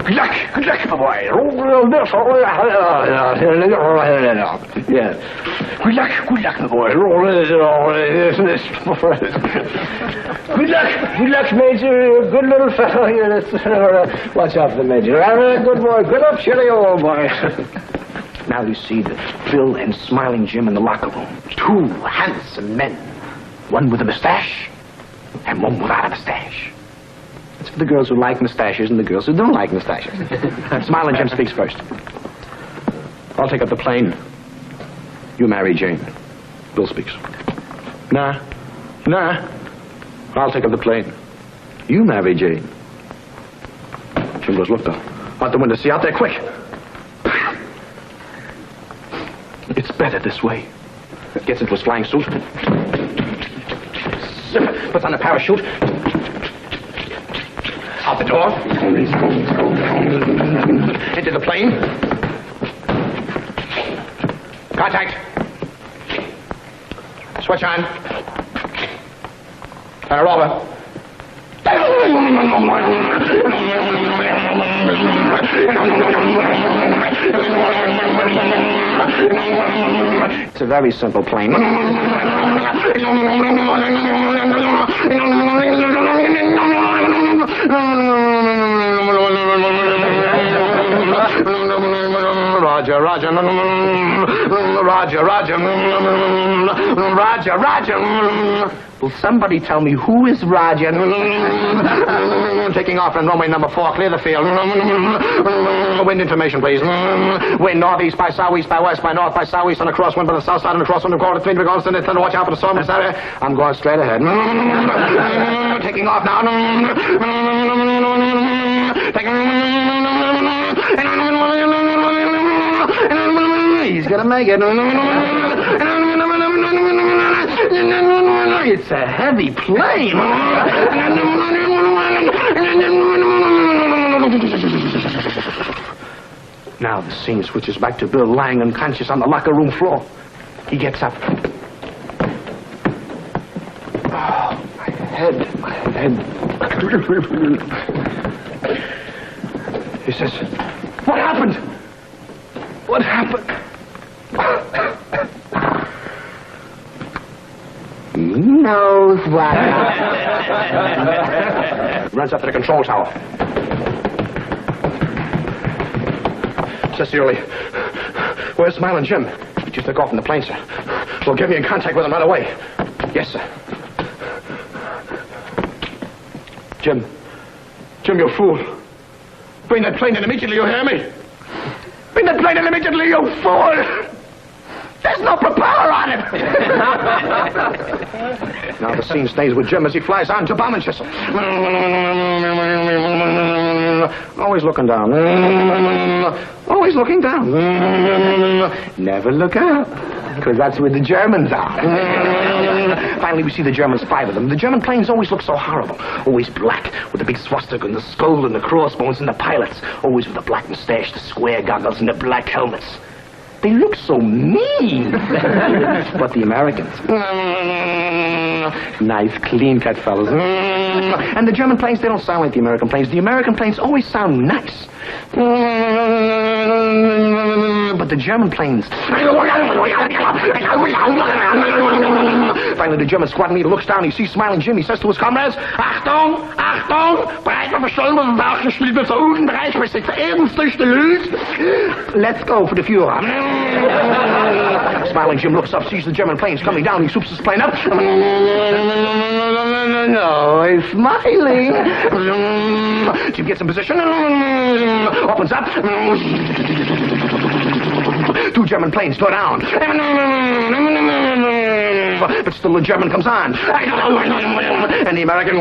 Good luck, my boy. Yeah. Good luck, my boy. Good luck, Major. Good little fellow here. Watch out for the Major. Good boy. Good up, chilly old boy. Now you see the Bill and Smiling Jim in the locker room. Two handsome men. One with a mustache and one without a mustache. It's for the girls who like mustaches and the girls who don't like mustaches. Smiling Jim speaks first. I'll take up the plane. You marry Jane. Bill speaks. Nah. I'll take up the plane. You marry Jane. Jim goes, look, though. Out the window. See out there, quick. It's better this way. Gets into his flying suit. Zip, puts on a parachute. Out the door. Into the plane. Contact. Switch on. Turn her over. It's a very simple plane. Roger. Will somebody tell me who is Roger? Taking off on runway number 4. Clear the field. Wind information, please. Wind northeast by southeast by west by north by southeast on the crosswind by the south side on the crosswind of quarter 3 degrees to thunder. Watch out for the storm in this area. I'm going straight ahead. Taking off now. He's gonna make it. It's a heavy plane. Now the scene switches back to Bill lying unconscious on the locker room floor. He gets up. Oh, my head. He says, what happened? What happened? He knows what happened. Runs up to the control tower. Cecily, where's Smiling Jim? He just took off in the plane, sir. We'll get me in contact with him right away. Yes, sir. Jim, you fool. Bring that plane in immediately, you hear me? Bring that plane in immediately, you fool! There's no propeller on it! Now the scene stays with Jim as he flies on to bomb and chisel. Always looking down. Always looking down. Never look up, because that's where the Germans are. Finally, we see the Germans, 5 of them. The German planes always look so horrible. Always black, with the big swastika and the skull and the crossbones, and the pilots always with the black mustache, the square goggles, and the black helmets. They look so mean. But the Americans, nice, clean-cut fellas. And the German planes, they don't sound like the American planes. The American planes always sound nice. But the German planes... Finally, the German squadron leader looks down. He sees Smiling Jim. He says to his comrades, Achtung, Achtung, bereit für Bestellung, Waffen bis zur Unbereich, bis zur ernsteste Lüge. Let's go for the Führer. Smiling Jim looks up, sees the German planes coming down. He swoops his plane up. No, he's smiling. Jim gets in position. Opens up. 2 German planes go down. But still the German comes on. And the American...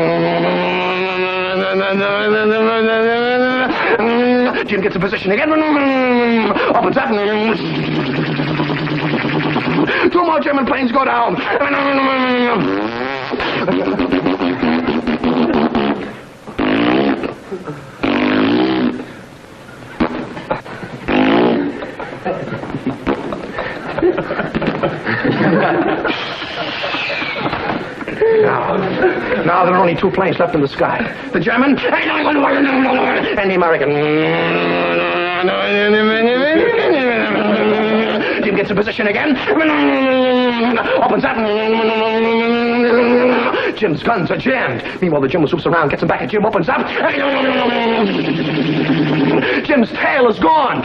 Jim gets in position again. Opens up. 2 more German planes go down. Now there are only 2 planes left in the sky. The German and the American. Jim gets in position again. Opens up. Jim's guns are jammed. Meanwhile, the Jim swoops around, gets him back at Jim, opens up. Jim's tail is gone.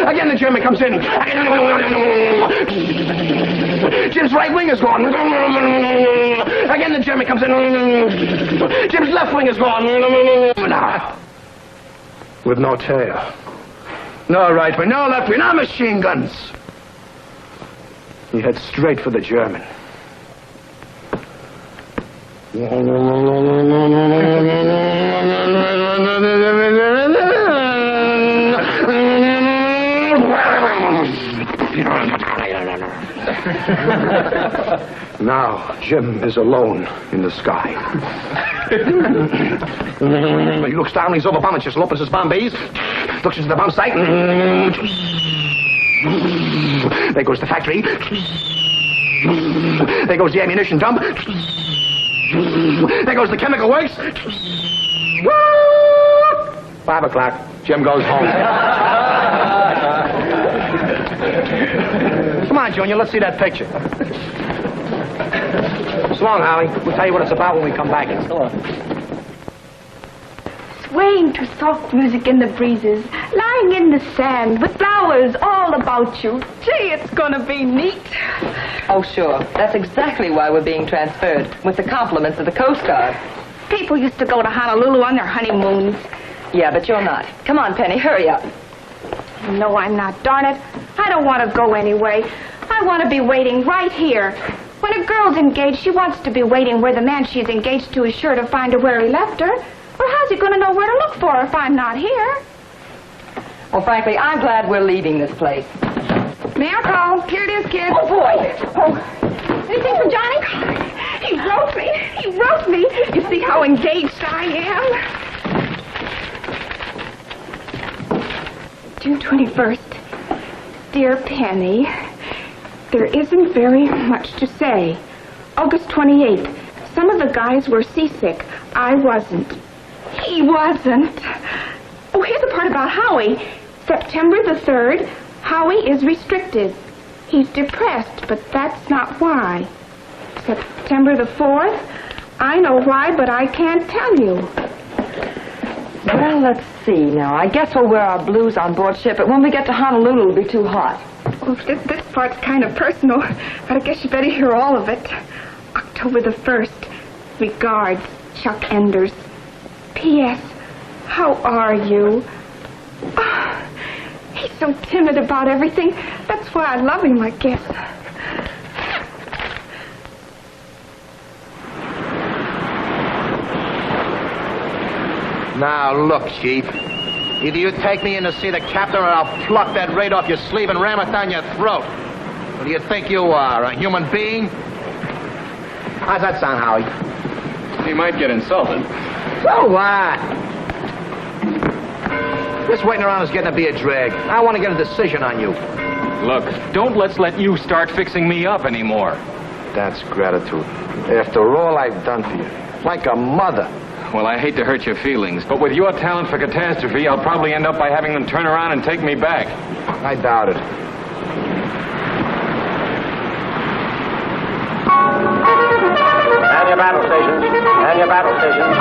Again, the German comes in. Jim's right wing is gone. Again, the German comes in. Jim's left wing is gone. With no tail. No right wing, no left wing, no machine guns. He heads straight for the German. Now, Jim is alone in the sky. He looks down, he's over bomb and opens his bomb bays, looks into the bomb sight. There goes the factory. There goes the ammunition dump. There goes the chemical works. 5 o'clock. Jim goes home. Come on, Junior, let's see that picture. So long, Howie. We'll tell you what it's about when we come back. So long. Swaying to soft music in the breezes, lying in the sand with flowers all about you. Gee, it's gonna be neat. Oh, sure. That's exactly why we're being transferred, with the compliments of the Coast Guard. People used to go to Honolulu on their honeymoons. Yeah, but you're not. Come on, Penny, hurry up. No, I'm not, darn it. I don't want to go anyway. I want to be waiting right here. When a girl's engaged, she wants to be waiting where the man she's engaged to is sure to find her where he left her. Or how's he going to know where to look for her if I'm not here? Well, frankly, I'm glad we're leaving this place. May I call? Here it is, kid. Oh, boy. Oh. Anything for Johnny? He wrote me. He wrote me. You see how engaged I am? June 21st. Dear Penny, there isn't very much to say. August 28th. Some of the guys were seasick. I wasn't. He wasn't. Oh, here's the part about Howie. September the 3rd, Howie is restricted. He's depressed, but that's not why. September the 4th, I know why, but I can't tell you. Well, let's see now. I guess we'll wear our blues on board ship, but when we get to Honolulu, it'll be too hot. Well, this part's kind of personal, but I guess you better hear all of it. October the 1st. Regards, Chuck Enders. P.S. How are you? Oh, he's so timid about everything. That's why I love him, I guess. Now, look, Chief. Either you take me in to see the captain or I'll pluck that right off your sleeve and ram it down your throat. What do you think you are, a human being? How's that sound, Howie? He might get insulted. So what? This waiting around is getting to be a drag. I want to get a decision on you. Look, don't let's let you start fixing me up anymore. That's gratitude. After all I've done for you. Like a mother. Well, I hate to hurt your feelings, but with your talent for catastrophe, I'll probably end up by having them turn around and take me back. I doubt it. Man your battle stations. Man your battle stations.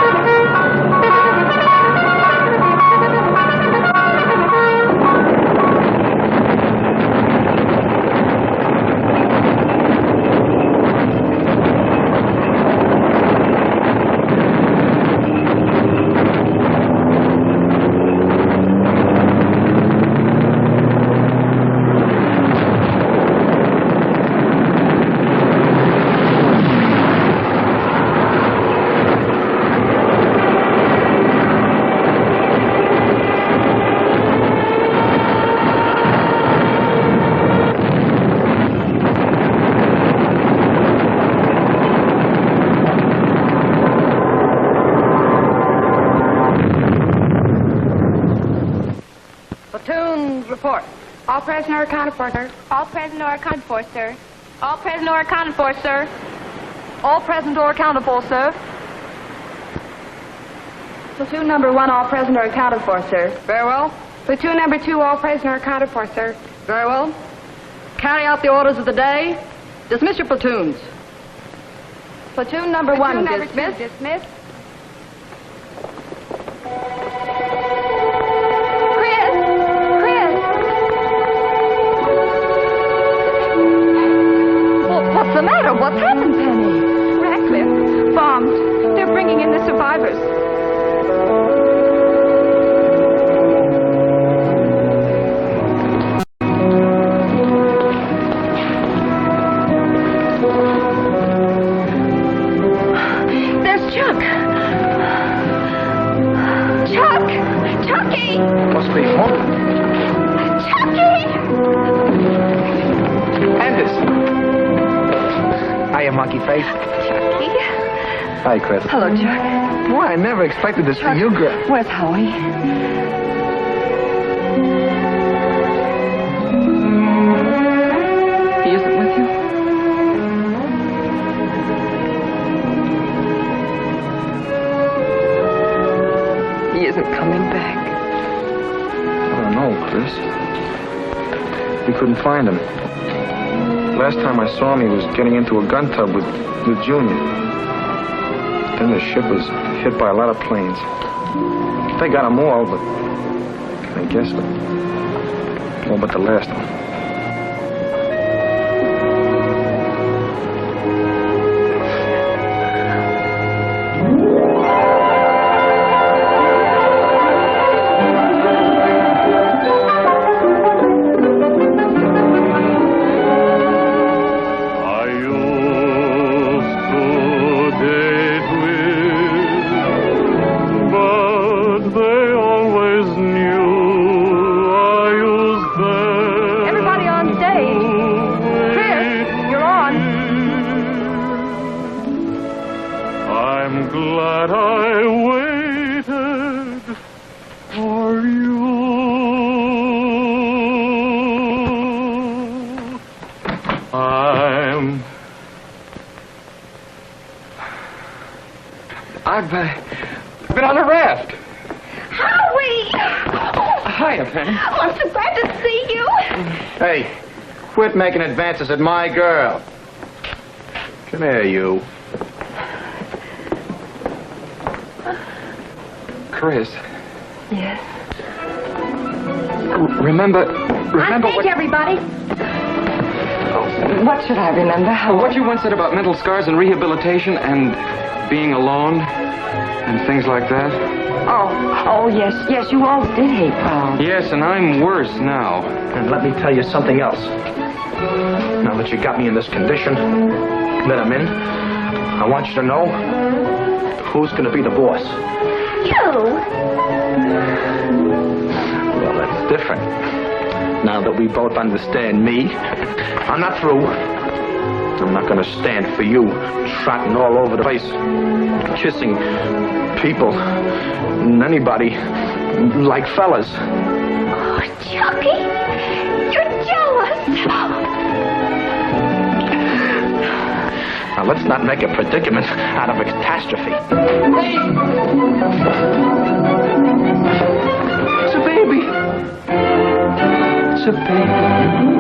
All present or accounted for, sir. All present or accounted for, sir. All present or accounted for, sir. All present or accounted for, sir. Platoon number 1, all present or accounted for, sir. Very well. Platoon number 2, all present or accounted for, sir. Very well. Carry out the orders of the day. Dismiss your platoons. Platoon number 1, Platoon number dismissed. 2, dismissed. What's the matter? What's happened, Penny? Ratcliffe, bombed. They're bringing in the survivors. There's Chuck. Chuck! Chucky! Must be home. Chucky! Anderson. Hiya, monkey face. Chucky? Hi, Chris. Hello, Chuck. Boy, I never expected this for you, girl. Where's Howie? He isn't with you? He isn't coming back. I don't know, Chris. We couldn't find him. Last time I saw him, he was getting into a gun tub with Junior. Then the ship was hit by a lot of planes. They got them all, but I guess all but the last one. I've been on a raft. Howie! Hiya, Penny. Oh, I'm so glad to see you. Hey, quit making advances at my girl. Come here, you. Chris. Yes. Remember On stage, what... everybody. What should I remember? What you once said about mental scars and rehabilitation and being alone and things like that? Oh, yes, you all did hate prom. Yes, and I'm worse now. And let me tell you something else. Now that you got me in this condition that I'm in, I want you to know who's going to be the boss. You? Well, that's different. Now that we both understand me, I'm not through. I'm not going to stand for you trotting all over the place, kissing people, anybody, like fellas. Oh, Chucky, you're jealous. Now, let's not make a predicament out of a catastrophe. Hey! It's a baby. It's a baby.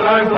I'm